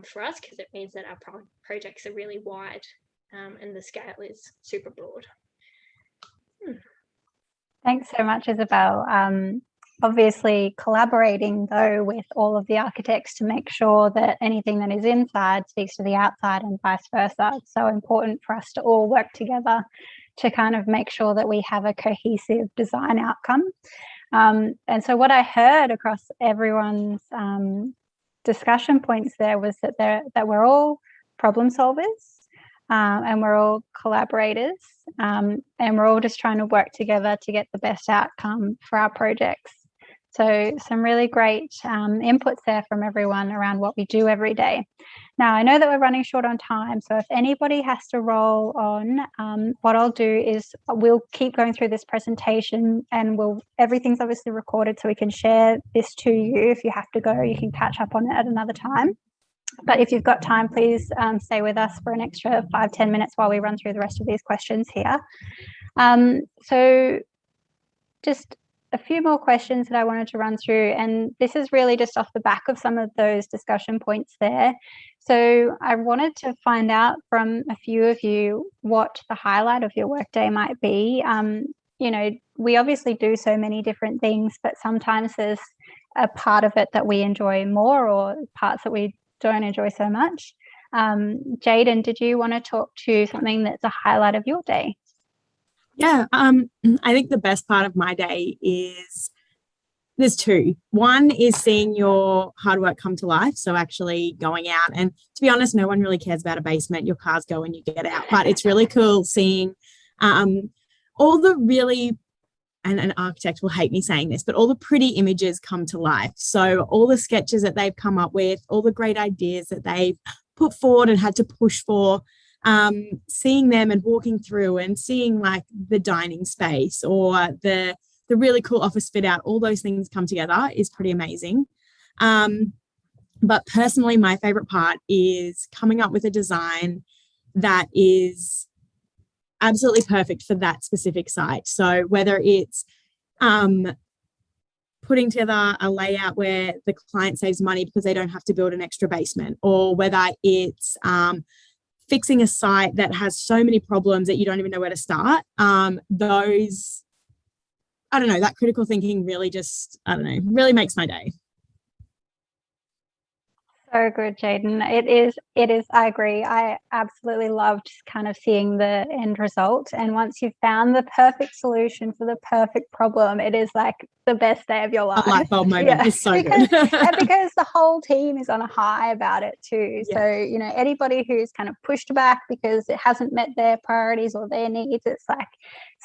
for us because it means that our projects are really wide and the scale is super broad. Thanks so much, Isabel. Obviously collaborating though with all of the architects to make sure that anything that is inside speaks to the outside and vice versa. It's so important for us to all work together to kind of make sure that we have a cohesive design outcome. And so what I heard across everyone's discussion points there was that we're all problem solvers, and we're all collaborators, and we're all just trying to work together to get the best outcome for our projects. So some really great inputs there from everyone around what we do every day. Now, I know that we're running short on time, so if anybody has to roll on, what I'll do is we'll keep going through this presentation, and everything's obviously recorded so we can share this to you. If you have to go, you can catch up on it at another time. But if you've got time, please stay with us for an extra 5-10 minutes while we run through the rest of these questions here. So just a few more questions that I wanted to run through, and this is really just off the back of some of those discussion points there. So I wanted to find out from a few of you what the highlight of your workday might be. You know, we obviously do so many different things, but sometimes there's a part of it that we enjoy more or parts that we don't enjoy so much. Jaden, did you want to talk to something that's a highlight of your day? Yeah, I think the best part of my day is, there's 2. One is seeing your hard work come to life. So actually going out, and to be honest, no one really cares about a basement. Your cars go and you get out, but it's really cool seeing all the really, and an architect will hate me saying this, but all the pretty images come to life. So all the sketches that they've come up with, all the great ideas that they've put forward and had to push for, seeing them and walking through and seeing like the dining space or the really cool office fit out, all those things come together is pretty amazing. But personally, my favorite part is coming up with a design that is absolutely perfect for that specific site. So whether it's putting together a layout where the client saves money because they don't have to build an extra basement, or whether it's fixing a site that has so many problems that you don't even know where to start. Those, I don't know, that critical thinking really just, I don't know, really makes my day. So good, Jaden. It is, I agree. I absolutely love just kind of seeing the end result. And once you've found the perfect solution for the perfect problem, it is like the best day of your life. A light bulb moment is so good. And because the whole team is on a high about it too. Yeah. So, you know, anybody who's kind of pushed back because it hasn't met their priorities or their needs, it's like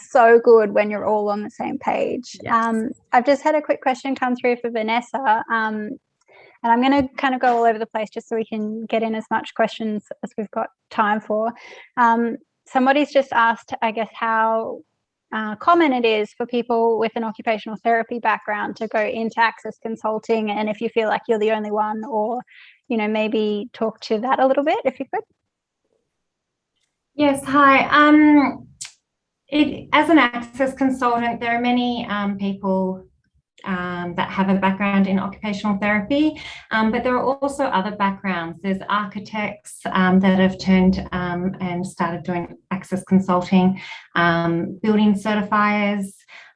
so good when you're all on the same page. Yes. I've just had a quick question come through for Vanessa. And I'm going to kind of go all over the place just so we can get in as much questions as we've got time for. Somebody's just asked, I guess, how common it is for people with an occupational therapy background to go into Access Consulting, and if you feel like you're the only one, or, you know, maybe talk to that a little bit, if you could. Yes, hi. As an Access Consultant, there are many people that have a background in occupational therapy, but there are also other backgrounds. There's architects that have turned and started doing Access Consulting, building certifiers,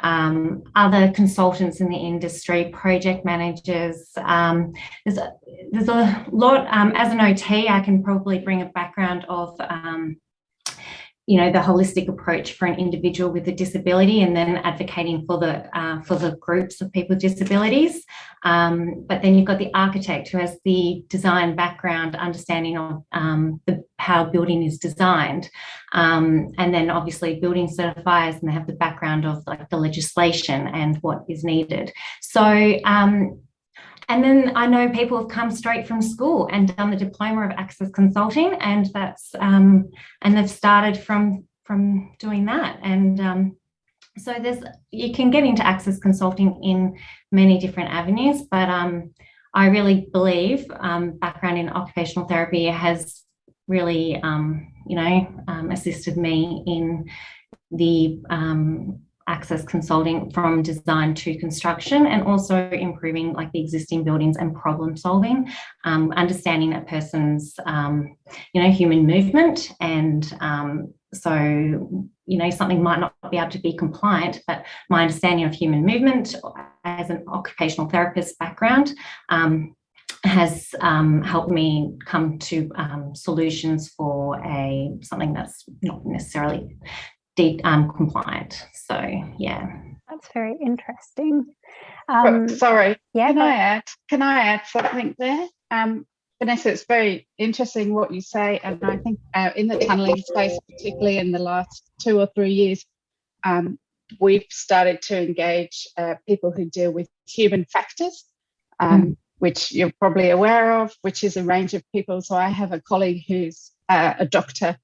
other consultants in the industry, project managers. There's a lot. As an OT, I can probably bring a background of you know, the holistic approach for an individual with a disability, and then advocating for the groups of people with disabilities. But then you've got the architect who has the design background, understanding of how building is designed. And then obviously building certifiers, and they have the background of like the legislation and what is needed. So, and then I know people have come straight from school and done the diploma of Access Consulting, and that's and they've started from doing that. And so you can get into Access Consulting in many different avenues, but I really believe background in occupational therapy has really you know, assisted me in the Access Consulting from design to construction, and also improving like the existing buildings and problem solving, understanding a person's you know, human movement. And so, you know, something might not be able to be compliant, but my understanding of human movement as an occupational therapist background has helped me come to solutions for something that's not necessarily compliant. So yeah, That's very interesting. Sorry, yeah, can I add something there? Vanessa, it's very interesting what you say, and I think in the tunnelling space, particularly in the last 2 or 3 years, we've started to engage people who deal with human factors, which you're probably aware of, which is a range of people. So I have a colleague who's a doctor,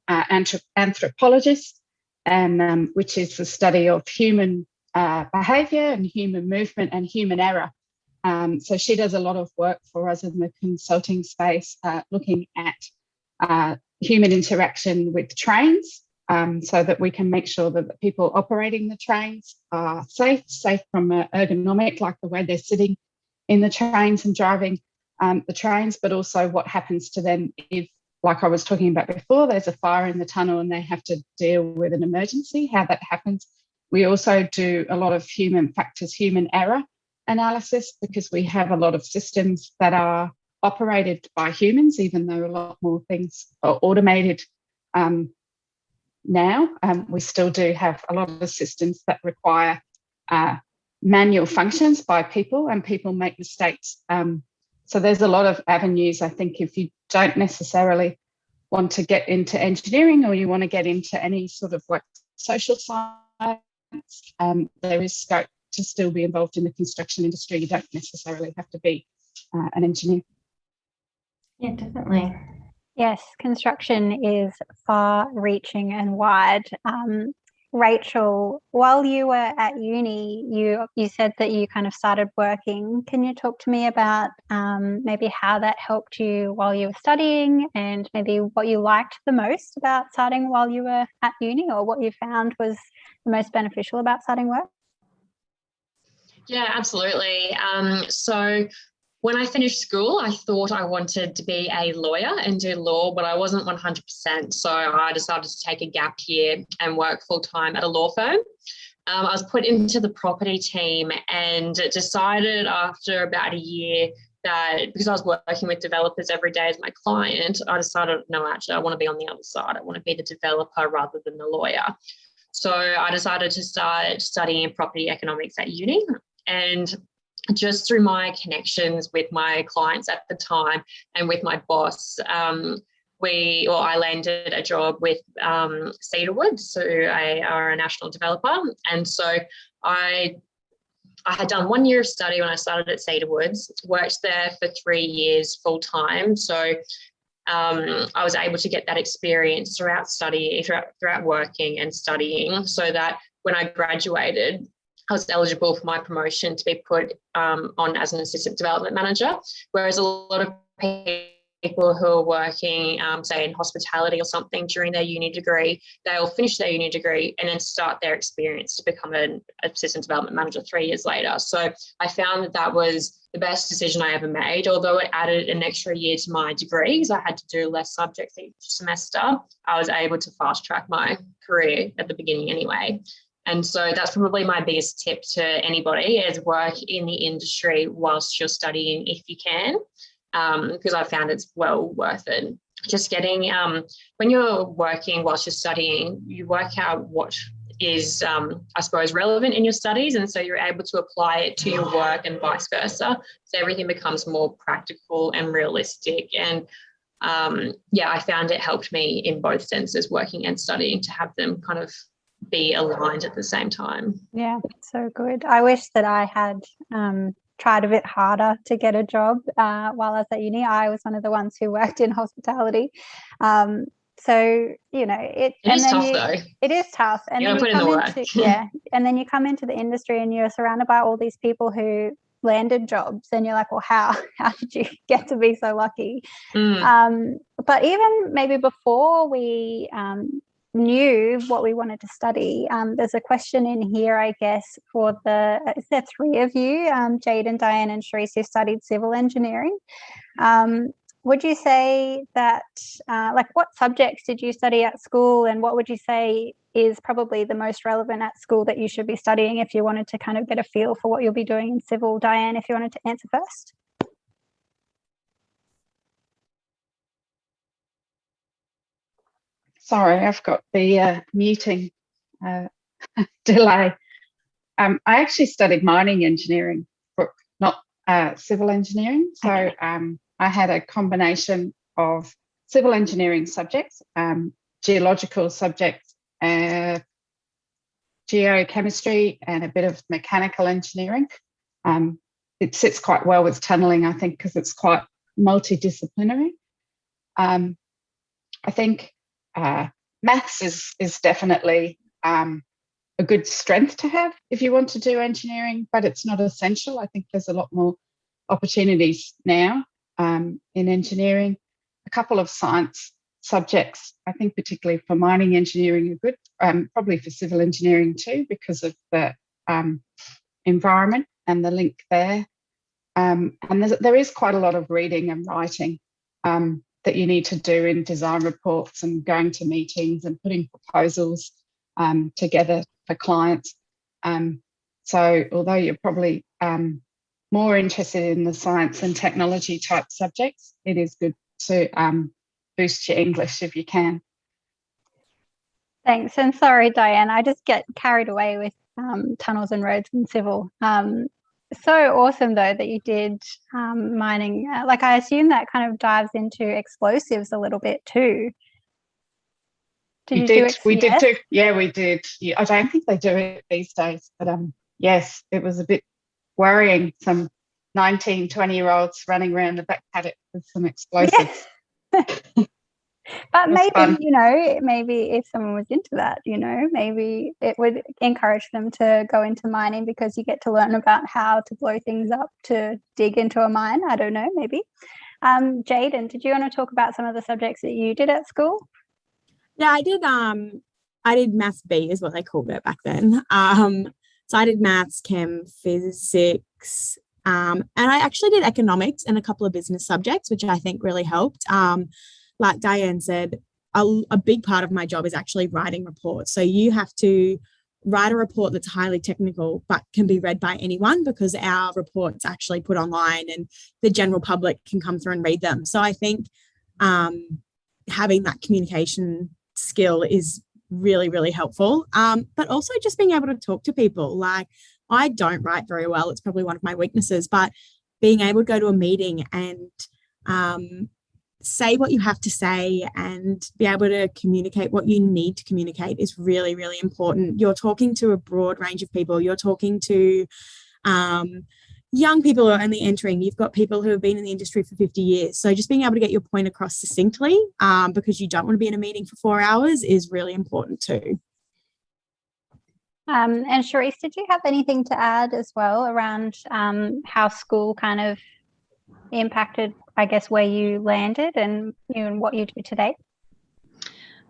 anthropologist, and which is the study of human behaviour and human movement and human error. So she does a lot of work for us in the consulting space, looking at human interaction with trains, so that we can make sure that the people operating the trains are safe from ergonomic, like the way they're sitting in the trains and driving the trains, but also what happens to them if, like I was talking about before, there's a fire in the tunnel and they have to deal with an emergency, how that happens. We also do a lot of human factors, human error analysis, because we have a lot of systems that are operated by humans, even though a lot more things are automated now. We still do have a lot of systems that require manual functions by people, and people make mistakes. So there's a lot of avenues. I think if you don't necessarily want to get into engineering, or you want to get into any sort of like social science, there is scope to still be involved in the construction industry. You don't necessarily have to be an engineer. Yeah, definitely. Yes, construction is far-reaching and wide. Rachel, while you were at uni, you said that you kind of started working. Can you talk to me about maybe how that helped you while you were studying, and maybe what you liked the most about starting while you were at uni, or what you found was the most beneficial about starting work? Yeah, absolutely. So when I finished school, I thought I wanted to be a lawyer and do law, but I wasn't 100%. So I decided to take a gap year and work full-time at a law firm. I was put into the property team and decided after about a year that because I was working with developers every day as my client, I decided, no, actually, I want to be on the other side. I want to be the developer rather than the lawyer. So I decided to start studying property economics at uni. And just through my connections with my clients at the time and with my boss, I landed a job with Cedarwood, so they are a national developer. And so I had done 1 year of study when I started at Cedarwoods, worked there for 3 years full time. So I was able to get that experience throughout working and studying, so that when I graduated, I was eligible for my promotion to be put on as an assistant development manager, whereas a lot of people who are working, say, in hospitality or something during their uni degree, they'll finish their uni degree and then start their experience to become an assistant development manager 3 years later. So I found that was the best decision I ever made, although it added an extra year to my degree because I had to do less subjects each semester. I was able to fast track my career at the beginning anyway. And so that's probably my biggest tip to anybody is work in the industry whilst you're studying if you can, because I found it's well worth it. Just getting, when you're working whilst you're studying, you work out what is, I suppose, relevant in your studies. And so you're able to apply it to your work and vice versa. So everything becomes more practical and realistic. And I found it helped me in both senses, working and studying, to have them kind of be aligned at the same time. Yeah, so good. I wish that I had tried a bit harder to get a job while I was at uni. I was one of the ones who worked in hospitality. So, you know, it is tough though. It is tough. And then you come into, and then you come into the industry and you're surrounded by all these people who landed jobs, and you're like, well, how did you get to be so lucky? But even maybe before we knew what we wanted to study, there's a question in here, I guess, is there three of you, Jade and Diane and Sharice, who studied civil engineering. Would you say that, what subjects did you study at school, and what would you say is probably the most relevant at school that you should be studying if you wanted to kind of get a feel for what you'll be doing in civil? Diane, if you wanted to answer first. Sorry, I've got the muting delay. I actually studied mining engineering, Brooke, not civil engineering. So okay. I had a combination of civil engineering subjects, geological subjects, geochemistry, and a bit of mechanical engineering. It sits quite well with tunnelling, I think, because it's quite multidisciplinary. I think maths is definitely a good strength to have if you want to do engineering, but it's not essential. I think there's a lot more opportunities now in engineering. A couple of science subjects, I think particularly for mining engineering, are good, probably for civil engineering too, because of the environment and the link there. And there is quite a lot of reading and writing that you need to do in design reports and going to meetings and putting proposals together for clients. So although you're probably more interested in the science and technology type subjects, it is good to boost your English if you can. Thanks. And sorry, Diane, I just get carried away with tunnels and roads and civil. So awesome, though, that you did mining. I assume that kind of dives into explosives a little bit too. We did too. Yeah, we did. Yeah, I don't think they do it these days, but yes, it was a bit worrying. Some 19, 20-year-olds running around the back paddock with some explosives. Yeah. But That's maybe, fun. maybe if someone was into that, maybe it would encourage them to go into mining because you get to learn about how to blow things up to dig into a mine. I don't know, maybe. Jaden, did you want to talk about some of the subjects that you did at school? Yeah, I did maths B is what they called it back then. So I did maths, chem, physics, and I actually did economics and a couple of business subjects, which I think really helped. Like Diane said, a big part of my job is actually writing reports. So you have to write a report that's highly technical but can be read by anyone, because our reports actually put online and the general public can come through and read them. So I think having that communication skill is really, really helpful. But also just being able to talk to people. Like, I don't write very well. It's probably one of my weaknesses, but being able to go to a meeting and say what you have to say and be able to communicate what you need to communicate is really, really important. You're talking to a broad range of people. You're talking to young people who are only entering. You've got people who have been in the industry for 50 years. So just being able to get your point across succinctly, because you don't want to be in a meeting for 4 hours, is really important too. And Charisse, did you have anything to add as well around how school kind of impacted, I guess, where you landed and what you do today?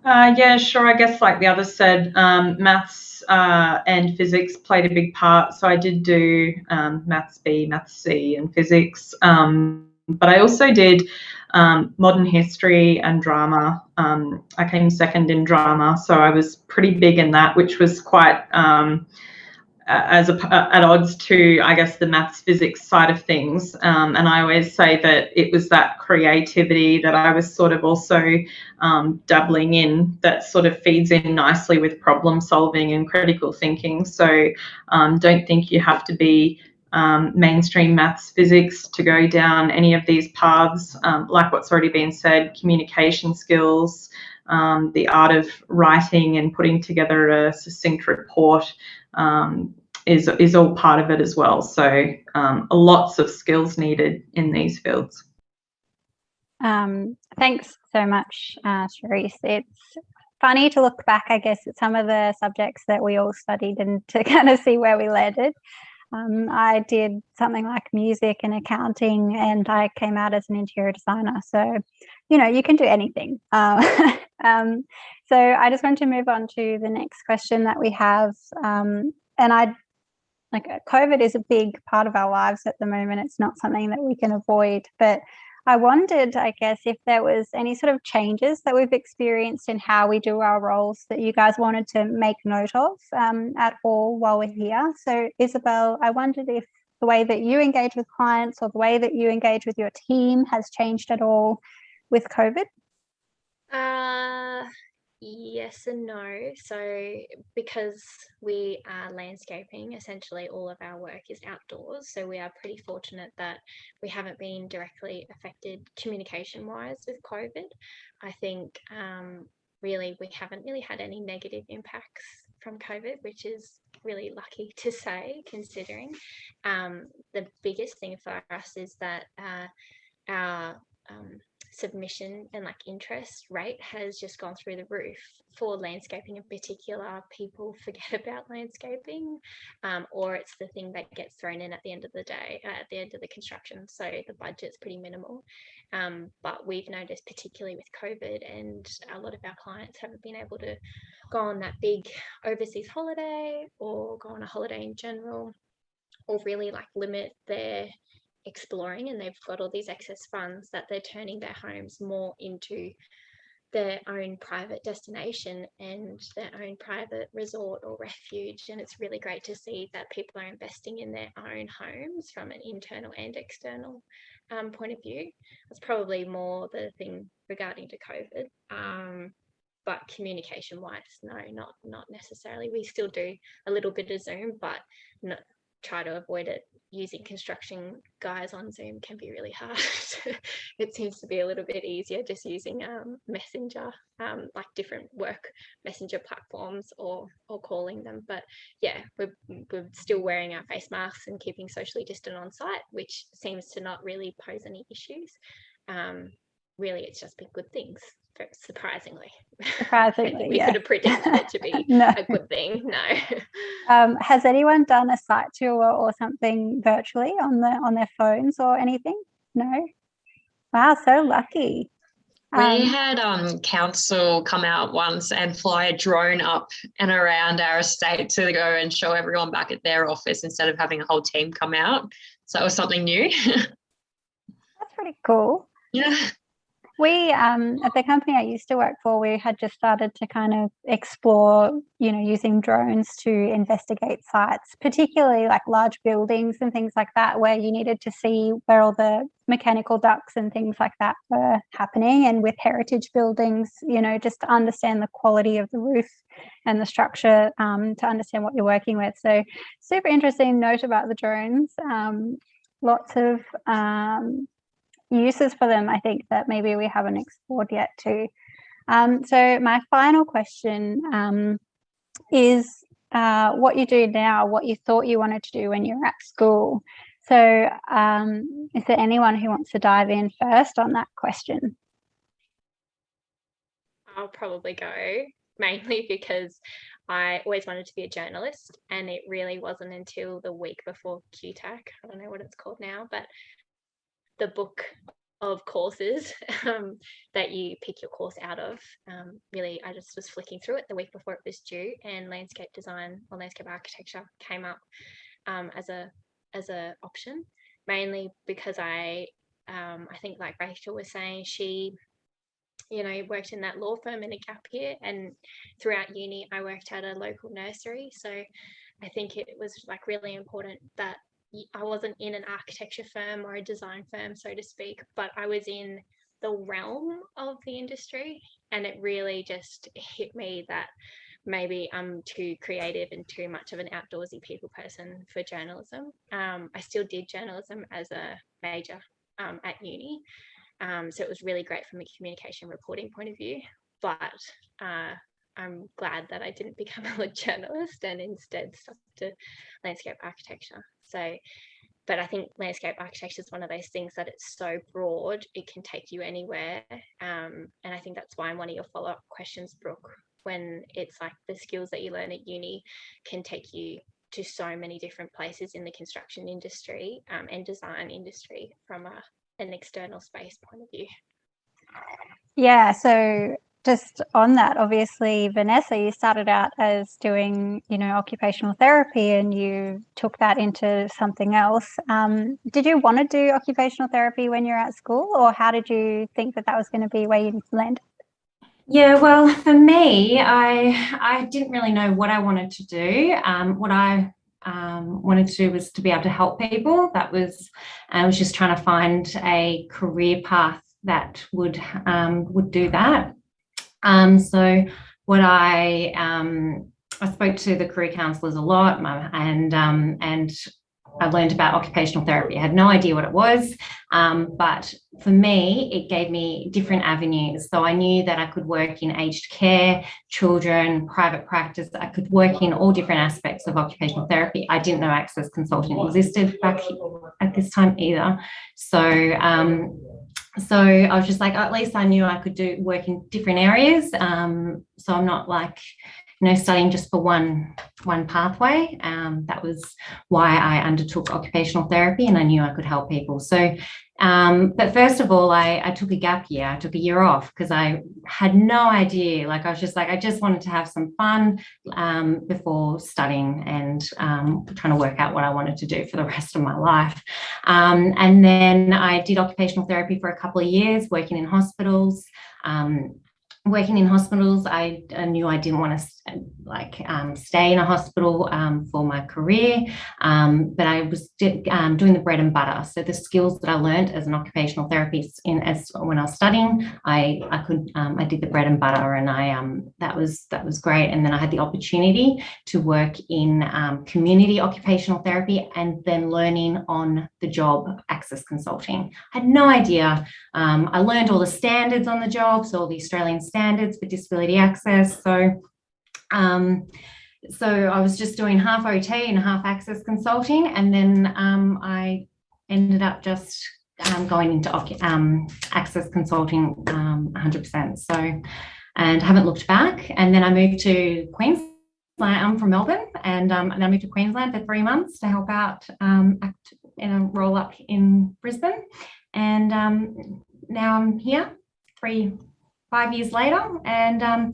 Yeah, sure. I guess like the others said, maths and physics played a big part. So I did do maths B, maths C and physics. But I also did modern history and drama. I came second in drama, so I was pretty big in that, which was quite at odds to, I guess, the maths physics side of things. And I always say that it was that creativity that I was sort of also dabbling in that sort of feeds in nicely with problem solving and critical thinking. So don't think you have to be mainstream maths physics to go down any of these paths. Like what's already been said, communication skills, the art of writing and putting together a succinct report is all part of it as well. So lots of skills needed in these fields. Thanks so much, Charisse. It's funny to look back, I guess, at some of the subjects that we all studied and to kind of see where we landed. I did something like music and accounting, and I came out as an interior designer. So, you can do anything. So I just want to move on to the next question that we have. And COVID is a big part of our lives at the moment. It's not something that we can avoid, but I wondered, I guess, if there was any sort of changes that we've experienced in how we do our roles that you guys wanted to make note of at all while we're here. So Isabel, I wondered if the way that you engage with clients or the way that you engage with your team has changed at all with COVID. Yes and no. So because we are landscaping, essentially all of our work is outdoors. So we are pretty fortunate that we haven't been directly affected communication-wise with COVID. I think really we haven't really had any negative impacts from COVID, which is really lucky to say, considering. The biggest thing for us is that our submission and interest rate has just gone through the roof. For landscaping in particular, people forget about landscaping, or it's the thing that gets thrown in at the end of the day, at the end of the construction, so the budget's pretty minimal. But we've noticed, particularly with COVID, and a lot of our clients haven't been able to go on that big overseas holiday or go on a holiday in general, or really limit their exploring, and they've got all these excess funds that they're turning their homes more into their own private destination and their own private resort or refuge. And it's really great to see that people are investing in their own homes from an internal and external point of view. That's probably more the thing regarding to COVID. But communication wise, no, not necessarily. We still do a little bit of Zoom, but try to avoid it. Using construction guys on Zoom can be really hard. It seems to be a little bit easier just using Messenger, different work messenger platforms, or calling them. But yeah, we're still wearing our face masks and keeping socially distant on site, which seems to not really pose any issues. Really, it's just been good things. surprisingly. Surprisingly, we could have predicted it to be No. a good thing. No. Has anyone done a site tour or something virtually on their phones or anything? No. Wow, so lucky. We had council come out once and fly a drone up and around our estate to go and show everyone back at their office instead of having a whole team come out. So that was something new. That's pretty cool. Yeah. We, at the company I used to work for, we had just started to kind of explore, using drones to investigate sites, particularly like large buildings and things like that, where you needed to see where all the mechanical ducts and things like that were happening. And with heritage buildings, just to understand the quality of the roof and the structure, to understand what you're working with. So super interesting note about the drones. Lots of uses for them, I think, that maybe we haven't explored yet too. So my final question is what you do now, what you thought you wanted to do when you were at school. So is there anyone who wants to dive in first on that question? I'll probably go, mainly because I always wanted to be a journalist, and it really wasn't until the week before QTAC, I don't know what it's called now, but the book of courses that you pick your course out of. Really, I just was flicking through it the week before it was due, and landscape design or landscape architecture came up as a option, mainly because I think, like Rachel was saying, she worked in that law firm in a gap year, and throughout uni I worked at a local nursery. So I think it was like really important that I wasn't in an architecture firm or a design firm, so to speak, but I was in the realm of the industry, and it really just hit me that maybe I'm too creative and too much of an outdoorsy people person for journalism. I still did journalism as a major at uni, so it was really great from a communication reporting point of view, but I'm glad that I didn't become a journalist and instead stuck to landscape architecture. So, but I think landscape architecture is one of those things that it's so broad, it can take you anywhere. And I think that's why one of your follow-up questions, Brooke, when it's like the skills that you learn at uni can take you to so many different places in the construction industry and design industry from an external space point of view. Yeah, so just on that, obviously, Vanessa, you started out as doing, occupational therapy, and you took that into something else. Did you want to do occupational therapy when you were at school, or how did you think that was going to be where you landed? Yeah, well, for me, I didn't really know what I wanted to do. What I wanted to do was to be able to help people. I was just trying to find a career path that would do that. So what I spoke to the career counsellors a lot, and I learned about occupational therapy. I had no idea what it was, but for me, it gave me different avenues. So I knew that I could work in aged care, children, private practice. I could work in all different aspects of occupational therapy. I didn't know Access Consulting existed back at this time either. So I was just like, at least I knew I could work in different areas. So I'm not like, studying just for one pathway. That was why I undertook occupational therapy, and I knew I could help people. So, but first of all, I took a gap year. I took a year off because I had no idea. Like, I was just like, I just wanted to have some fun before studying and trying to work out what I wanted to do for the rest of my life. And then I did occupational therapy for a couple of years, working in hospitals. I knew I didn't want to stay in a hospital for my career, but I was doing the bread and butter. So the skills that I learned as an occupational therapist when I was studying, I did the bread and butter, and that was great. And then I had the opportunity to work in community occupational therapy, and then learning on the job Access Consulting. I had no idea. I learned all the standards on the job, so all the Australian standards for disability access. So I was just doing half OT and half Access Consulting, and then I ended up just going into Access Consulting 100%. So, and haven't looked back. And then I moved to Queensland. I'm from Melbourne, and then I moved to Queensland for 3 months to help out act in a roll up in Brisbane. And now I'm here 5 years later, and I've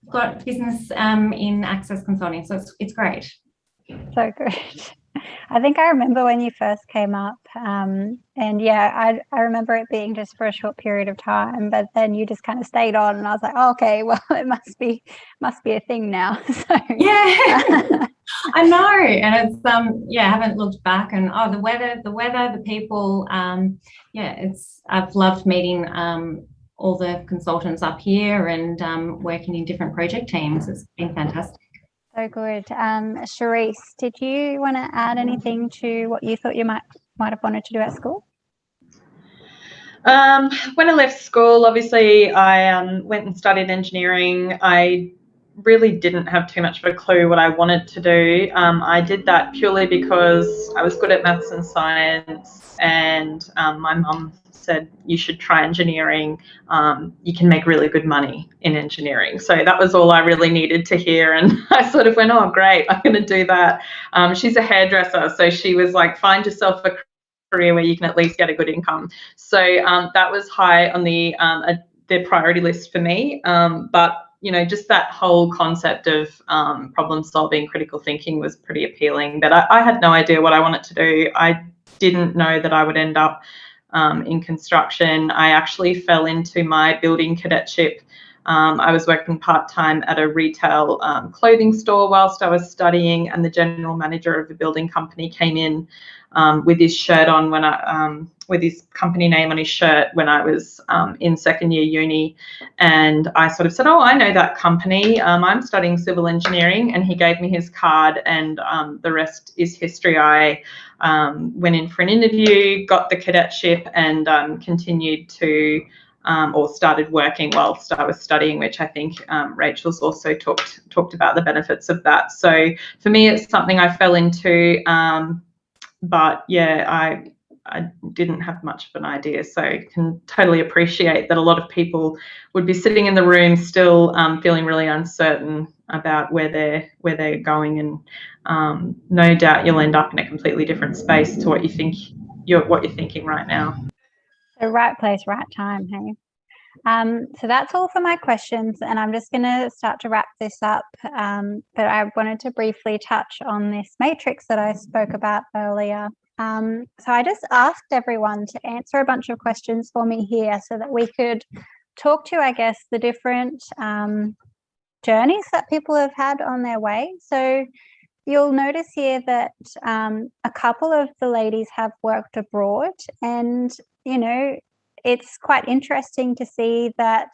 got business in Access Consulting. So it's great. So good. I think I remember when you first came up, and yeah, I remember it being just for a short period of time, but then you just kind of stayed on, and I was like, oh, okay, well, it must be a thing now. So yeah, I know, and it's I haven't looked back, and the weather, the people, I've loved meeting all the consultants up here and working in different project teams. It's been fantastic. So good. Charisse, did you want to add anything to what you thought you might have wanted to do at school? When I left school, obviously I went and studied engineering. I really didn't have too much of a clue what I wanted to do. I did that purely because I was good at maths and science, and my mum said, you should try engineering. You can make really good money in engineering. So that was all I really needed to hear. And I sort of went, oh, great, I'm going to do that. She's a hairdresser. So she was like, find yourself a career where you can at least get a good income. So that was high on the priority list for me. But you know, just that whole concept of problem solving, critical thinking was pretty appealing. But I had no idea what I wanted to do. I didn't know that I would end up in construction. I actually fell into my building cadetship. I was working part-time at a retail clothing store whilst I was studying, and the general manager of a building company came in with his shirt on when with his company name on his shirt when I was in second year uni, and I sort of said, oh, I know that company. I'm studying civil engineering, and he gave me his card, and the rest is history. I went in for an interview, got the cadetship, and continued to or started working whilst I was studying, which I think Rachel's also talked about the benefits of that. So for me, it's something I fell into, but yeah, I didn't have much of an idea. So I can totally appreciate that a lot of people would be sitting in the room still feeling really uncertain about where they're going, and no doubt you'll end up in a completely different space to what you're thinking right now. So right place, right time, hey? So that's all for my questions, and I'm just going to start to wrap this up. But I wanted to briefly touch on this matrix that I spoke about earlier. So I just asked everyone to answer a bunch of questions for me here so that we could talk to, I guess, the different journeys that people have had on their way. So you'll notice here that a couple of the ladies have worked abroad, and, you know, it's quite interesting to see that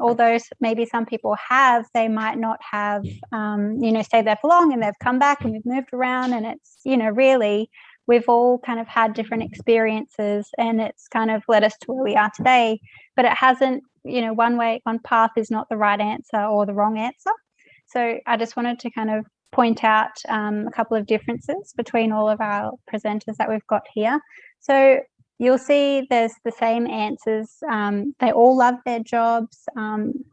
although maybe some people have, they might not have, you know, stayed there for long, and they've come back and we've moved around, and it's, you know, really, we've all kind of had different experiences, and it's kind of led us to where we are today. But it hasn't, you know, one path is not the right answer or the wrong answer. So I just wanted to kind of point out a couple of differences between all of our presenters that we've got here. So you'll see there's the same answers. They all love their jobs.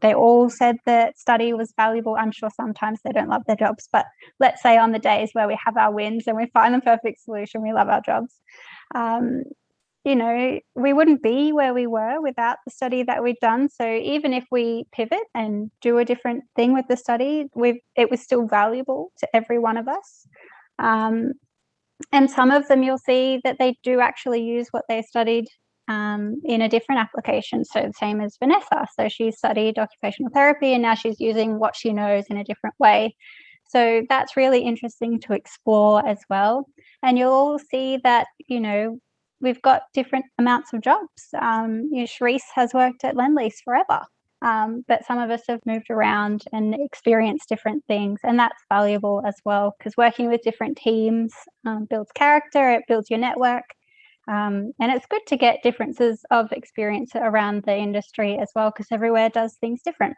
They all said that study was valuable. I'm sure sometimes they don't love their jobs, but let's say on the days where we have our wins and we find the perfect solution, we love our jobs. You know, we wouldn't be where we were without the study that we've done. So even if we pivot and do a different thing with the study, it was still valuable to every one of us. And some of them you'll see that they do actually use what they studied in a different application. So the same as Vanessa. So she studied occupational therapy, and now she's using what she knows in a different way. So that's really interesting to explore as well. And you'll all see that, you know, we've got different amounts of jobs. You know, Charisse has worked at Lendlease forever. But some of us have moved around and experienced different things, and that's valuable as well, because working with different teams builds character, it builds your network, and it's good to get differences of experience around the industry as well, because everywhere does things different.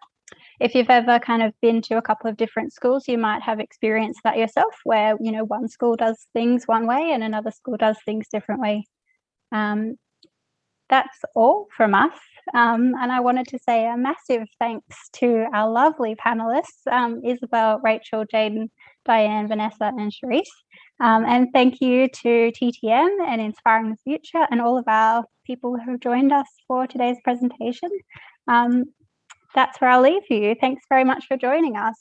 If you've ever kind of been to a couple of different schools, you might have experienced that yourself, where, you know, one school does things one way and another school does things different way. that's all from us. And I wanted to say a massive thanks to our lovely panelists, Isabel, Rachel, Jaden, Diane, Vanessa, and Charisse. And thank you to TTM and Inspiring the Future and all of our people who have joined us for today's presentation. That's where I'll leave you. Thanks very much for joining us.